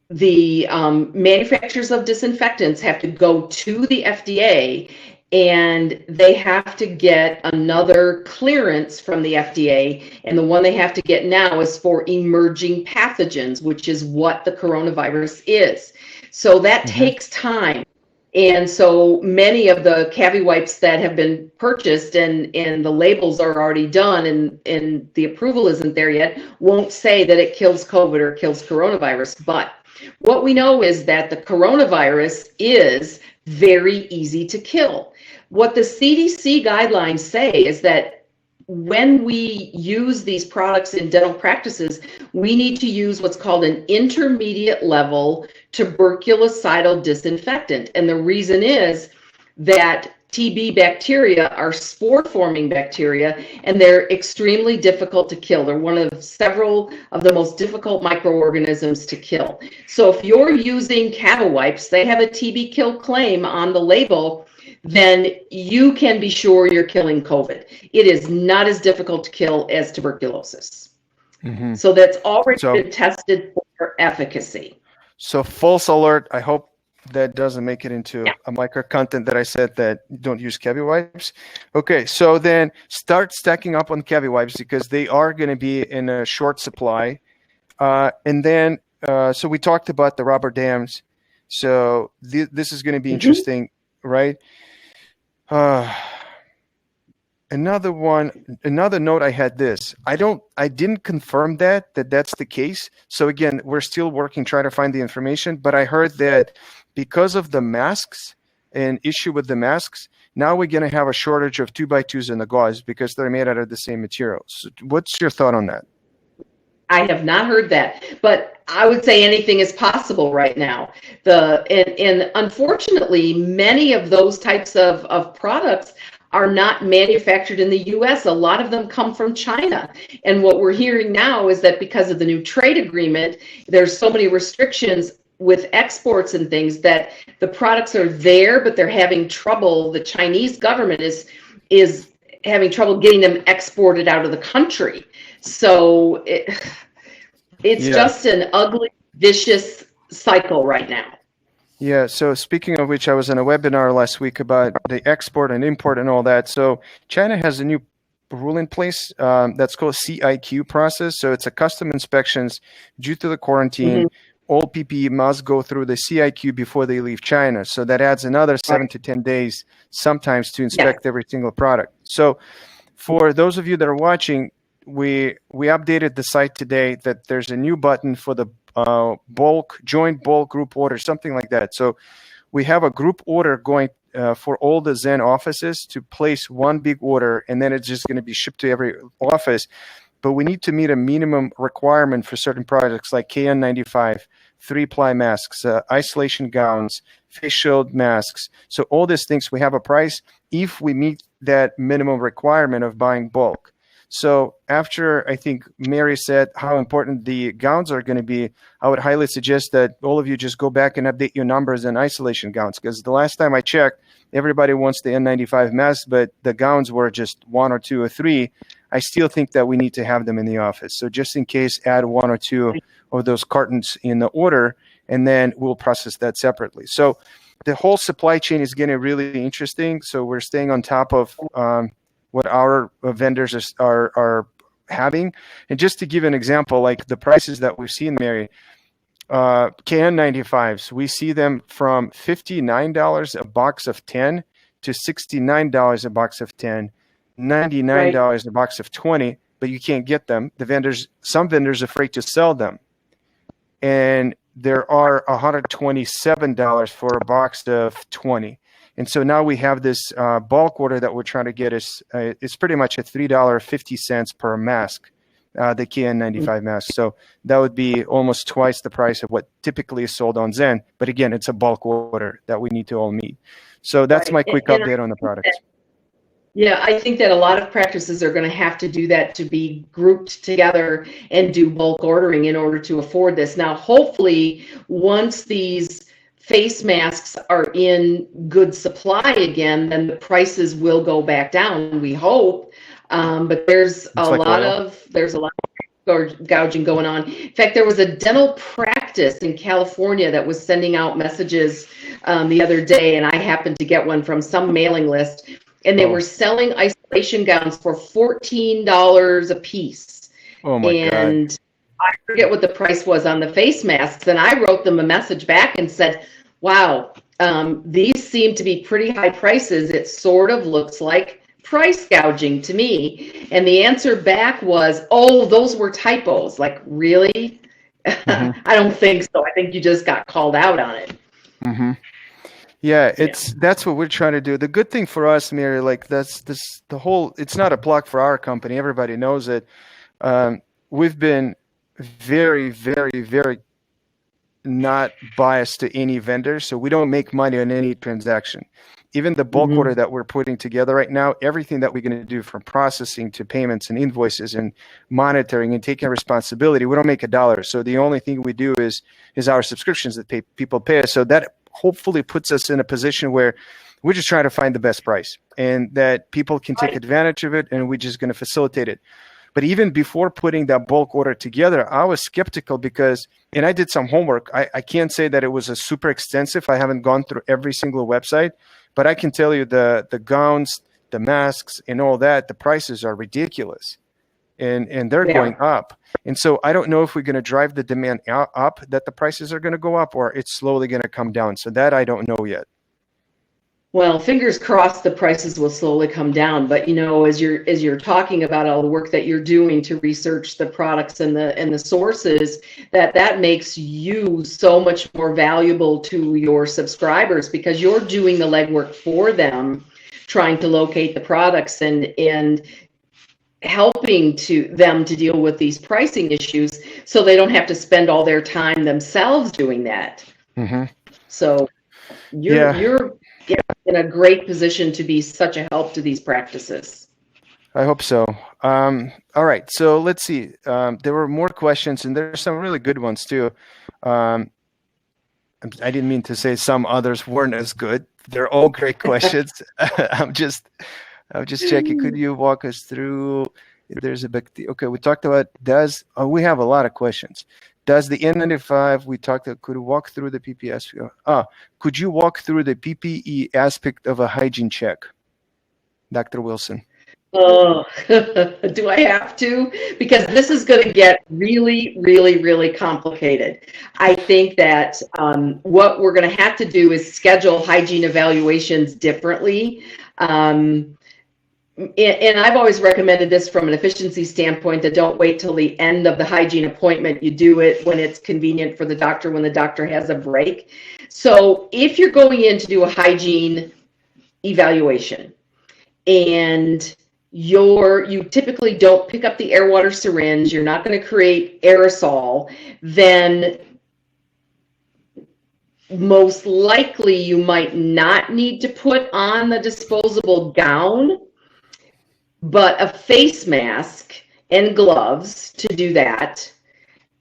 the manufacturers of disinfectants have to go to the FDA, and they have to get another clearance from the FDA, and the one they have to get now is for emerging pathogens, which is what the coronavirus is. So that takes time. And so many of the cavi wipes that have been purchased and the labels are already done and the approval isn't there yet, won't say that it kills COVID or kills coronavirus. But What we know is that the coronavirus is very easy to kill. What the CDC guidelines say is that when we use these products in dental practices, we need to use what's called an intermediate level tuberculocidal disinfectant. And the reason is that TB bacteria are spore-forming bacteria, and they're extremely difficult to kill. They're one of several of the most difficult microorganisms to kill. So if you're using cattle wipes, they have a TB kill claim on the label, then you can be sure you're killing COVID. It is not as difficult to kill as tuberculosis. Mm-hmm. So that's already been tested for efficacy. So false alert. I hope that doesn't make it into a micro content that I said that don't use cavi wipes. Okay, so then start stacking up on cavi wipes because they are going to be in a short supply. And then, so we talked about the rubber dams. So this is going to be interesting, right? Another note I had this. I didn't confirm that's the case. So again, we're still working, trying to find the information, but I heard that because of the masks, an issue with the masks, now we're going to have a shortage of 2x2s in the gauze because they're made out of the same materials. So what's your thought on that? I have not heard that, but I would say anything is possible right now. And unfortunately, many of those types of products are not manufactured in the U.S. A lot of them come from China. And what we're hearing now is that because of the new trade agreement, there's so many restrictions with exports and things that the products are there, but they're having trouble. The Chinese government is having trouble getting them exported out of the country. So it's just an ugly, vicious cycle right now. Yeah, so speaking of which, I was in a webinar last week about the export and import and all that. So China has a new rule in place that's called Ciq Process. So it's a custom inspections due to the quarantine. All PPE must go through the Ciq before they leave China. So that adds another 7 to 10 days sometimes to inspect every single product. So for those of you that are watching, we updated the site today that there's a new button for the joint bulk group order, something like that. So we have a group order going for all the Zen offices to place one big order, and then it's just going to be shipped to every office. But we need to meet a minimum requirement for certain products like KN95, 3-ply masks, isolation gowns, face shield masks. So all these things, we have a price if we meet that minimum requirement of buying bulk. So after I think Mary said how important the gowns are going to be, I would highly suggest that all of you just go back and update your numbers in isolation gowns, because the last time I checked, everybody wants the N95 masks, but the gowns were just 1 or 2 or 3. I still think that we need to have them in the office. So just in case, add 1 or 2 of those cartons in the order, and then we'll process that separately. So the whole supply chain is getting really interesting. So we're staying on top of what our vendors are having. And just to give an example, like the prices that we've seen, Mary, KN95s, we see them from $59 a box of 10 to $69 a box of 10, $99 a box of 20, but you can't get them. Some vendors are afraid to sell them. And there are $127 for a box of 20. And so now we have this bulk order that we're trying to get. It's pretty much at $3.50 per mask, the KN95 mask. So that would be almost twice the price of what typically is sold on Zen. But again, it's a bulk order that we need to all meet. So that's my quick update on the products. Yeah, I think that a lot of practices are going to have to do that, to be grouped together and do bulk ordering in order to afford this. Now, hopefully, once these face masks are in good supply again, then the prices will go back down, we hope. But there's a lot of gouging going on. In fact, there was a dental practice in California that was sending out messages the other day, and I happened to get one from some mailing list, and they were selling isolation gowns for $14 a piece. Oh my God. I forget what the price was on the face masks, and I wrote them a message back and said, wow, these seem to be pretty high prices. It sort of looks like price gouging to me. And the answer back was, oh, those were typos. Like, really? Mm-hmm. I don't think so. I think you just got called out on it. Mm-hmm. Yeah, that's what we're trying to do. The good thing for us, Mary, like it's not a plug for our company. Everybody knows it. We've been very, very, very not biased to any vendor, so we don't make money on any transaction. Even the bulk order that we're putting together right now, everything that we're going to do from processing to payments and invoices and monitoring and taking responsibility, we don't make $1. So the only thing we do is our subscriptions that people pay us. So that hopefully puts us in a position where we're just trying to find the best price and that people can take advantage of it, and we're just going to facilitate it. But even before putting that bulk order together, I was skeptical because, and I did some homework. I can't say that it was a super extensive. I haven't gone through every single website, but I can tell you the gowns, the masks, and all that, the prices are ridiculous, and they're going up. And so I don't know if we're going to drive the demand up, that the prices are going to go up, or it's slowly going to come down. So that I don't know yet. Well, fingers crossed the prices will slowly come down. But as you're talking about all the work that you're doing to research the products and the sources, that makes you so much more valuable to your subscribers, because you're doing the legwork for them, trying to locate the products and helping them to deal with these pricing issues, so they don't have to spend all their time themselves doing that. Mm-hmm. So you're in a great position to be such a help to these practices. I hope so. All right, so let's see. There were more questions, and there's some really good ones too. I didn't mean to say some others weren't as good. They're all great questions. I'm just checking. Could you walk us through if there's a big okay, we talked about we have a lot of questions. Does the N95, could you walk through the PPS? Could you walk through the PPE aspect of a hygiene check, Dr. Wilson? Oh, do I have to? Because this is going to get really, really, really complicated. I think that what we're going to have to do is schedule hygiene evaluations differently. And I've always recommended this from an efficiency standpoint, that don't wait till the end of the hygiene appointment. You do it when it's convenient for the doctor, when the doctor has a break. So if you're going in to do a hygiene evaluation and you typically don't pick up the air water syringe, you're not going to create aerosol, then most likely you might not need to put on the disposable gown, but a face mask and gloves to do that.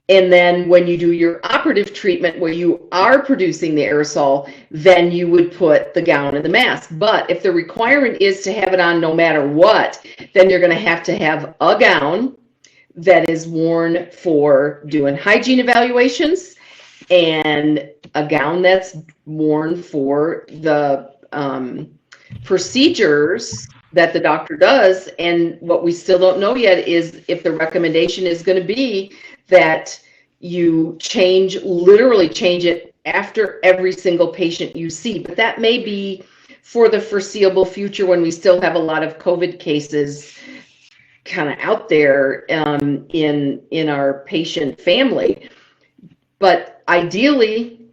And then when you do your operative treatment where you are producing the aerosol, then you would put the gown and the mask. But if the requirement is to have it on no matter what, then you're going to have a gown that is worn for doing hygiene evaluations, and a gown that's worn for the procedures that the doctor does. And what we still don't know yet is if the recommendation is going to be that you literally change it after every single patient you see. But that may be for the foreseeable future, when we still have a lot of COVID cases kind of out there in our patient family. But ideally,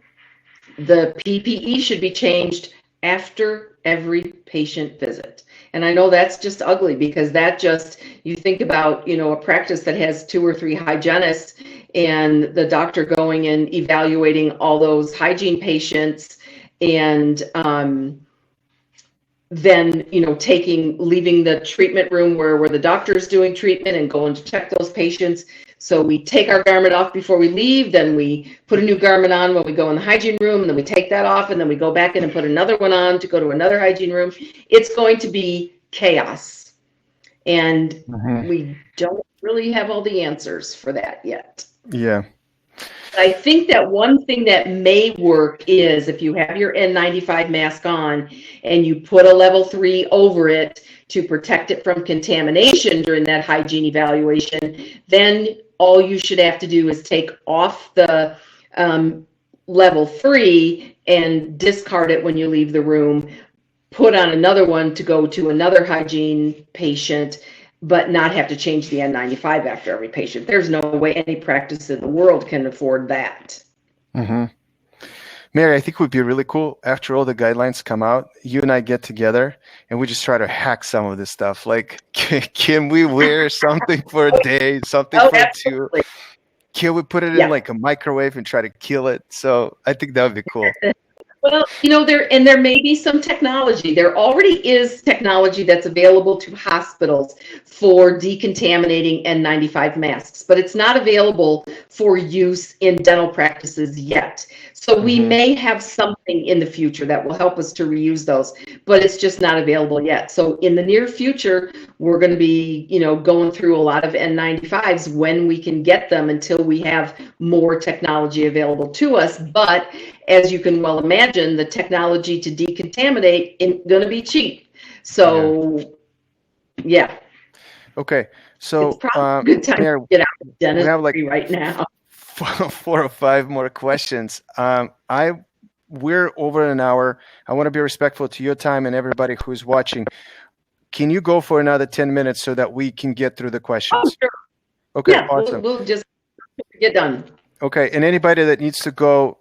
the PPE should be changed after every patient visit. And I know that's just ugly, because you think about, a practice that has 2 or 3 hygienists, and the doctor going and evaluating all those hygiene patients, and then, leaving the treatment room where the doctor's doing treatment and going to check those patients. So we take our garment off before we leave, then we put a new garment on when we go in the hygiene room, and then we take that off, and then we go back in and put another one on to go to another hygiene room. It's going to be chaos. And we don't really have all the answers for that yet. Yeah. I think that one thing that may work is if you have your N95 mask on and you put a level 3 over it to protect it from contamination during that hygiene evaluation, then all you should have to do is take off the level 3 and discard it when you leave the room, put on another one to go to another hygiene patient, but not have to change the N95 after every patient. There's no way any practice in the world can afford that. Mm-hmm. Mary, I think it would be really cool after all the guidelines come out, you and I get together and we just try to hack some of this stuff. Like, can we wear something for a day, something for absolutely. 2? Can we put it in like a microwave and try to kill it? So I think that would be cool. Well, there may be some technology. There already is technology that's available to hospitals for decontaminating N95 masks, but it's not available for use in dental practices yet. So we may have something in the future that will help us to reuse those, but it's just not available yet. So in the near future, we're going to be, going through a lot of N95s when we can get them until we have more technology available to us. But as you can well imagine, the technology to decontaminate is going to be cheap. So, yeah. Okay. So, it's probably a good time to get out of dentistry we have like right now. 4 or 5 more questions. We're over an hour. I want to be respectful to your time and everybody who's watching. Can you go for another 10 minutes so that we can get through the questions? Oh, sure. Okay, yeah, awesome. We'll just get done. Okay, and anybody that needs to go,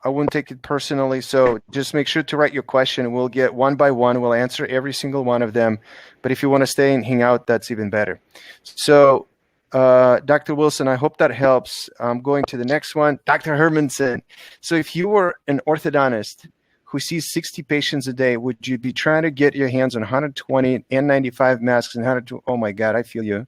I wouldn't take it personally, so just make sure to write your question. We'll get one by one. We'll answer every single one of them. But if you want to stay and hang out, that's even better. So, Dr. Wilson, I hope that helps. I'm going to the next one. Dr. Hermanson. So if you were an orthodontist who sees 60 patients a day, would you be trying to get your hands on 120 N95 masks and 102, oh my God, I feel you,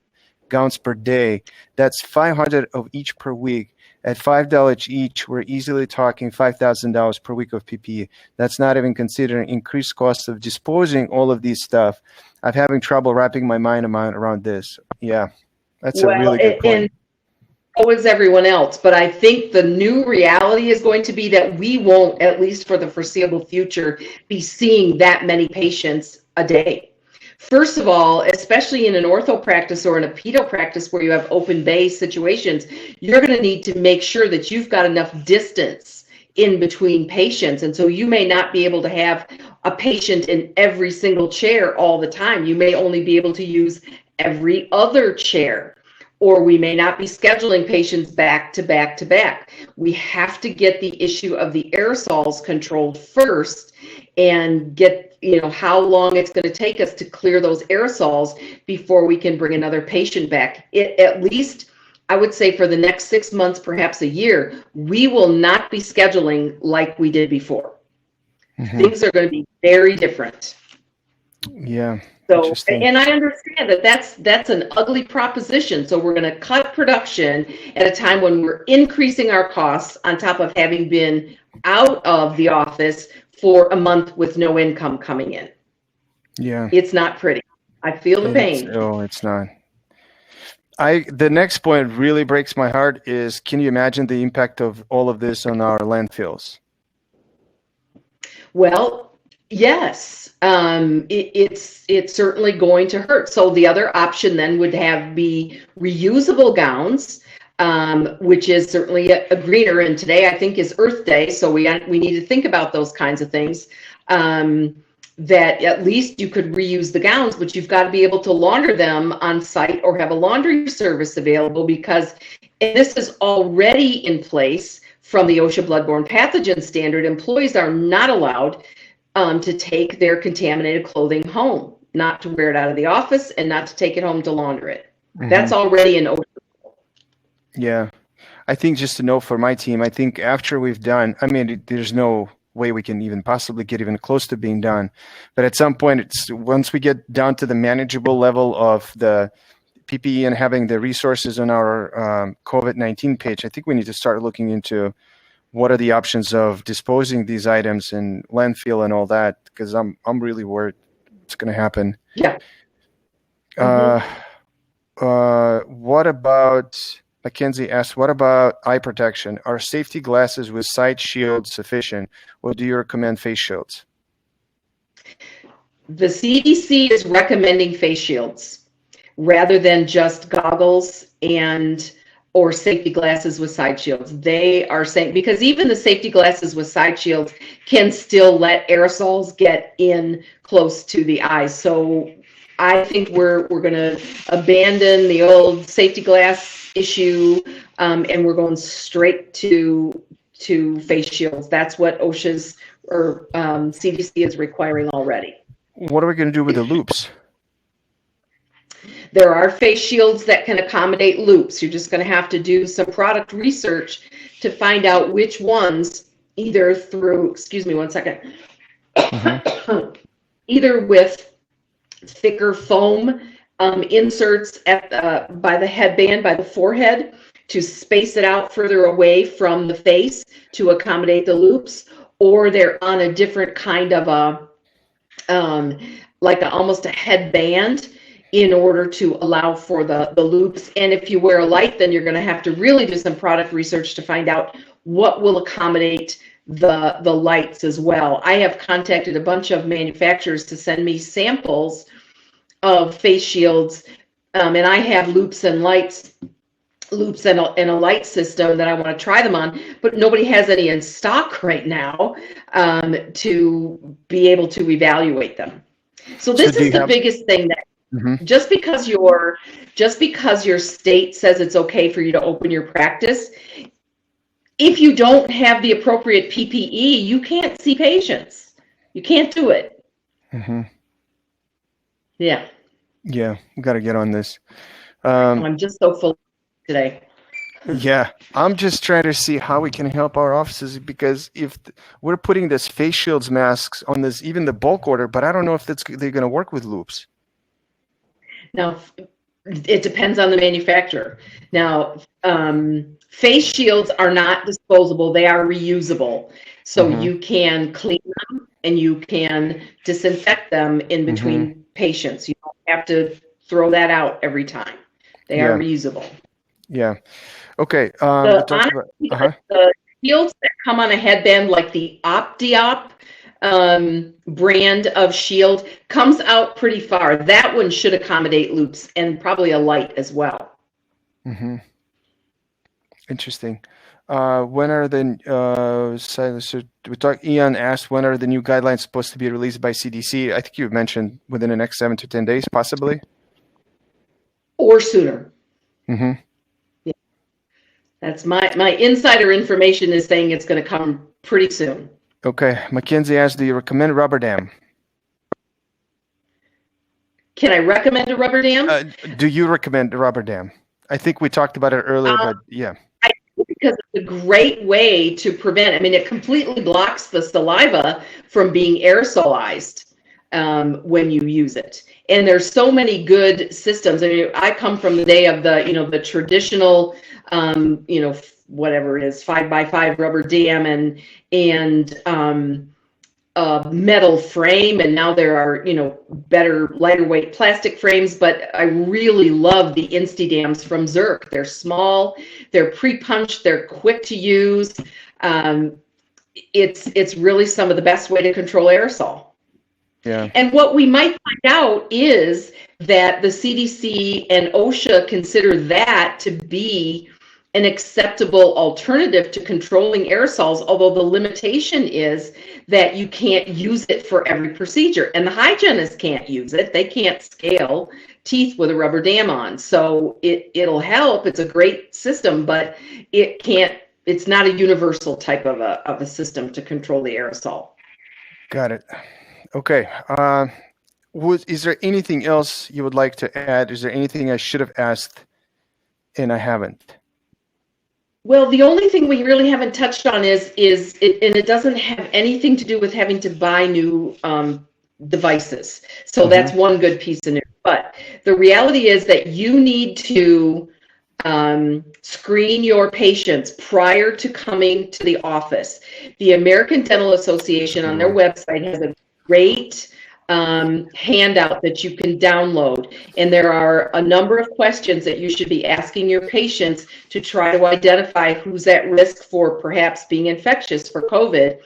gowns per day? That's 500 of each per week. At $5 each, we're easily talking $5,000 per week of PPE. That's not even considering increased costs of disposing all of these stuff. I'm having trouble wrapping my mind around this. Yeah, that's a really good point. And so is everyone else. But I think the new reality is going to be that we won't, at least for the foreseeable future, be seeing that many patients a day. First of all, especially in an ortho practice or in a pedo practice where you have open bay situations, you're going to need to make sure that you've got enough distance in between patients. And so you may not be able to have a patient in every single chair all the time. You may only be able to use every other chair, or we may not be scheduling patients back to back to back. We have to get the issue of the aerosols controlled first and get how long it's going to take us to clear those aerosols before we can bring another patient back. At least, I would say for the next 6 months, perhaps a year, we will not be scheduling like we did before. Things are going to be very different. Yeah. So, and I understand that that's an ugly proposition. So we're going to cut production at a time when we're increasing our costs on top of having been out of the office for a month with no income coming in. Yeah. It's not pretty. I feel the pain. It's not. The next point really breaks my heart is, can you imagine the impact of all of this on our landfills? Well, yes. It's certainly going to hurt. So the other option then would be reusable gowns, which is certainly a greener. And today I think is Earth Day, so we need to think about those kinds of things. That at least you could reuse the gowns, but you've got to be able to launder them on site or have a laundry service available, because this is already in place from the OSHA bloodborne pathogen standard. Employees are not allowed to take their contaminated clothing home, not to wear it out of the office and not to take it home to launder it. That's already in OSHA. Yeah. I think just to know for my team, I think after we've done, there's no way we can even possibly get even close to being done. But at some point, once we get down to the manageable level of the PPE and having the resources on our COVID-19 page, I think we need to start looking into what are the options of disposing these items in landfill and all that, because I'm really worried it's going to happen. Yeah. What about, Mackenzie asked, what about eye protection? Are safety glasses with side shields sufficient, or do you recommend face shields? The CDC is recommending face shields rather than just goggles or safety glasses with side shields. They are saying, because even the safety glasses with side shields can still let aerosols get in close to the eyes. So I think we're going to abandon the old safety glass issue, and we're going straight to face shields. That's what OSHA's or CDC is requiring already. What are we going to do with the loops? There are face shields that can accommodate loops. You're just going to have to do some product research to find out which ones, either through, excuse me one second, either with thicker foam inserts at by the headband, by the forehead, to space it out further away from the face to accommodate the loops, or they're on a different kind of a, almost a headband in order to allow for the loops. And if you wear a light, then you're going to have to really do some product research to find out what will accommodate the lights as well. I have contacted a bunch of manufacturers to send me samples of face shields, and I have loops and a light system that I want to try them on, but nobody has any in stock right now to be able to evaluate them. So this is the biggest thing, that just because your state says it's okay for you to open your practice, if you don't have the appropriate PPE, you can't see patients. You can't do it. Yeah. Yeah, we got to get on this. I'm just so full today. Yeah, I'm just trying to see how we can help our offices, because if we're putting this face shields masks on this, even the bulk order, but I don't know if they're going to work with loops. Now, it depends on the manufacturer. Now, face shields are not disposable. They are reusable. So you can clean them and you can disinfect them in between patients. You don't have to throw that out every time. They are reusable. Yeah. Okay. The shields that come on a headband, like the OptiOp brand of shield, comes out pretty far. That one should accommodate loops and probably a light as well. Interesting. When are Ian asked, when are the new guidelines supposed to be released by CDC? I think you mentioned within the next 7 to 10 days, possibly. Or sooner. Yeah. That's my insider information is saying it's going to come pretty soon. Okay. Mackenzie asked, do you recommend rubber dam? Can I recommend a rubber dam? Do you recommend a rubber dam? I think we talked about it earlier, but yeah. I do, because it's a great way to prevent. I mean, it completely blocks the saliva from being aerosolized when you use it. And there's so many good systems. I mean, I come from the day of the traditional, whatever it is, 5x5 rubber dam and metal frame, and now there are better, lighter weight plastic frames. But I really love the Insti-Dams from Ciq. They're small, they're pre-punched, they're quick to use. It's really some of the best way to control aerosol. Yeah. And what we might find out is that the CDC and OSHA consider that to be an acceptable alternative to controlling aerosols, although the limitation is that you can't use it for every procedure, and the hygienists can't use it. They can't scale teeth with a rubber dam on. So it'll help. It's a great system, but it's not a universal type of a system to control the aerosol. Got it. Okay. Is there anything else you would like to add? Is there anything I should have asked and I haven't? Well, the only thing we really haven't touched on is and it doesn't have anything to do with having to buy new devices. So that's one good piece of news. But the reality is that you need to screen your patients prior to coming to the office. The American Dental Association on their website has a great handout that you can download, and there are a number of questions that you should be asking your patients to try to identify who's at risk for perhaps being infectious for COVID.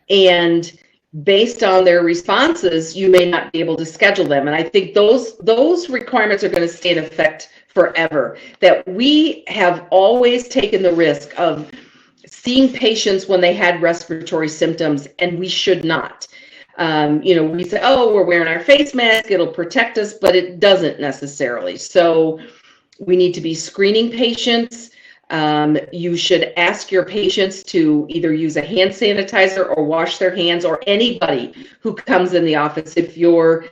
And based on their responses, you may not be able to schedule them. And I think those requirements are going to stay in effect forever. That we have always taken the risk of seeing patients when they had respiratory symptoms, and we should not. We say, oh, we're wearing our face mask, it'll protect us, but it doesn't necessarily. So we need to be screening patients. You should ask your patients to either use a hand sanitizer or wash their hands, or anybody who comes in the office. If your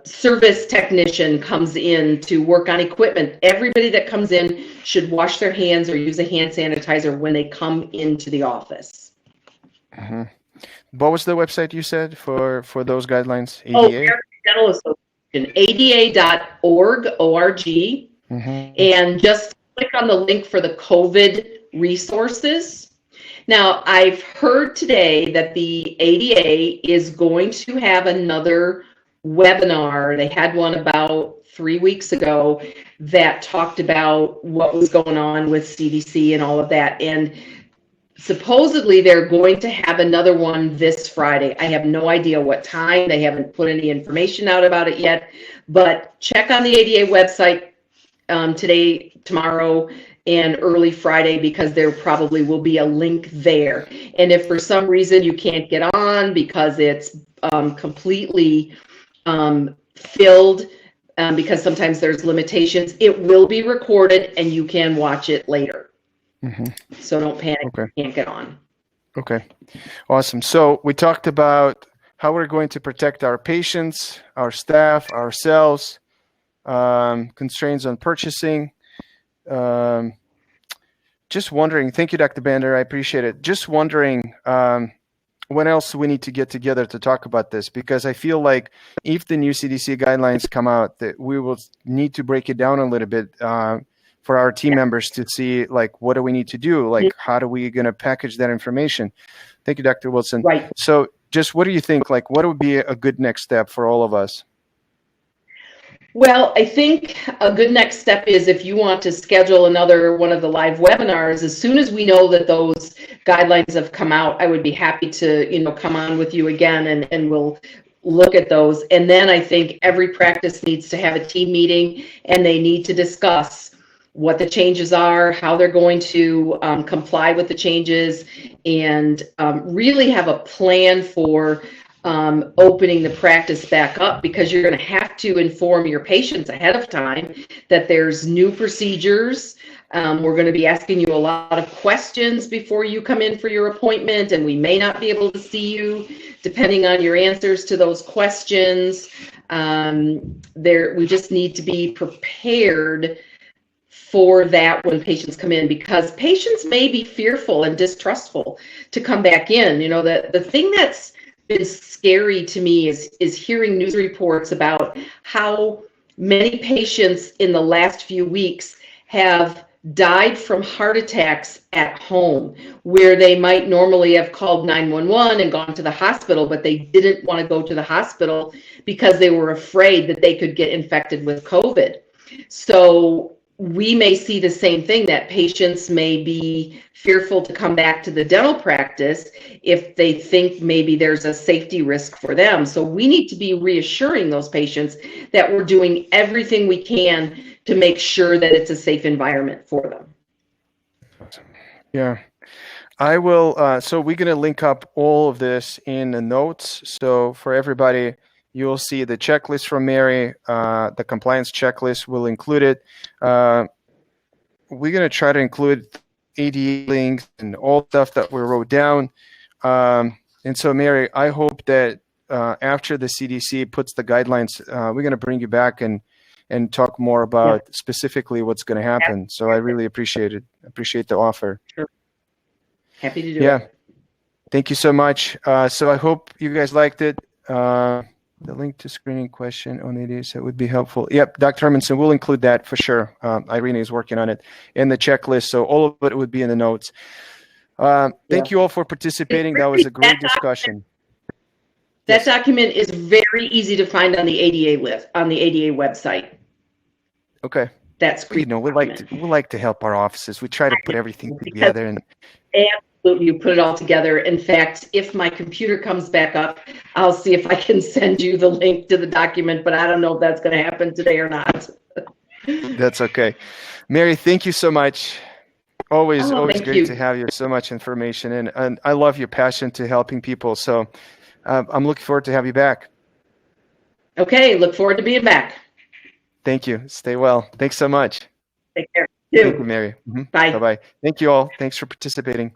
service technician comes in to work on equipment, everybody that comes in should wash their hands or use a hand sanitizer when they come into the office. Mm-hmm. What was the website you said for those guidelines? ADA? Oh, American Dental Association, ada.org, O-R-G. Mm-hmm. And just click on the link for the COVID resources. Now, I've heard today that the ADA is going to have another webinar. They had one about 3 weeks ago that talked about what was going on with CDC and all of that. And supposedly they're going to have another one this Friday. I have no idea what time. They haven't put any information out about it yet. But check on the ADA website today, tomorrow, and early Friday, because there probably will be a link there. And if for some reason you can't get on because it's completely filled, because sometimes there's limitations, it will be recorded and you can watch it later. Mm-hmm. So don't panic. Okay. If you can't get on. Okay. Awesome. So we talked about how we're going to protect our patients, our staff, ourselves, constraints on purchasing. Just wondering, thank you, Dr. Bander, I appreciate it. Just wondering, when else we need to get together to talk about this? Because I feel like if the new CDC guidelines come out, that we will need to break it down a little bit for our team members to see, like, what do we need to do? Like, how are we going to package that information? Thank you, Dr. Wilson. Right. So just what do you think? Like, what would be a good next step for all of us? Well, I think a good next step is, if you want to schedule another one of the live webinars, as soon as we know that those guidelines have come out, I would be happy to, come on with you again, and we'll look at those. And then I think every practice needs to have a team meeting, and they need to discuss what the changes are, how they're going to comply with the changes, and really have a plan for opening the practice back up, because you're going to have to inform your patients ahead of time that there's new procedures. We're going to be asking you a lot of questions before you come in for your appointment, and we may not be able to see you depending on your answers to those questions. We just need to be prepared for that when patients come in, because patients may be fearful and distrustful to come back in. The thing that's been scary to me is hearing news reports about how many patients in the last few weeks have died from heart attacks at home, where they might normally have called 911 and gone to the hospital, but they didn't want to go to the hospital because they were afraid that they could get infected with COVID. So we may see the same thing, that patients may be fearful to come back to the dental practice if they think maybe there's a safety risk for them. So we need to be reassuring those patients that we're doing everything we can to make sure that it's a safe environment for them. Yeah, I will. So we're going to link up all of this in the notes. So for everybody, you'll see the checklist from Mary, the compliance checklist. We'll include it. We're going to try to include ADA links and all stuff that we wrote down. And so, Mary, I hope that after the CDC puts the guidelines, we're going to bring you back and talk more about specifically what's going to happen. So I really appreciate it. Appreciate the offer. Sure. Happy to do it. Thank you so much. So I hope you guys liked it. The link to screening question on ADA, so it would be helpful. Yep, Dr. Hermanson, we'll include that for sure. Irene is working on it in the checklist, so all of it would be in the notes. Thank you all for participating. That was a great discussion. That document is very easy to find on the ADA list, on the ADA website. Okay. That's great. We like to help our offices. We try to put everything together. Absolutely, you put it all together. In fact, if my computer comes back up, I'll see if I can send you the link to the document, but I don't know if that's going to happen today or not. That's okay. Mary, thank you so much. Always thank great you. to have you. So much information, and I love your passion to helping people. So I'm looking forward to have you back. Okay, look forward to being back. Thank you. Stay well. Thanks so much. Take care. Thank you, Mary. Bye. Bye-bye. Thank you all. Thanks for participating.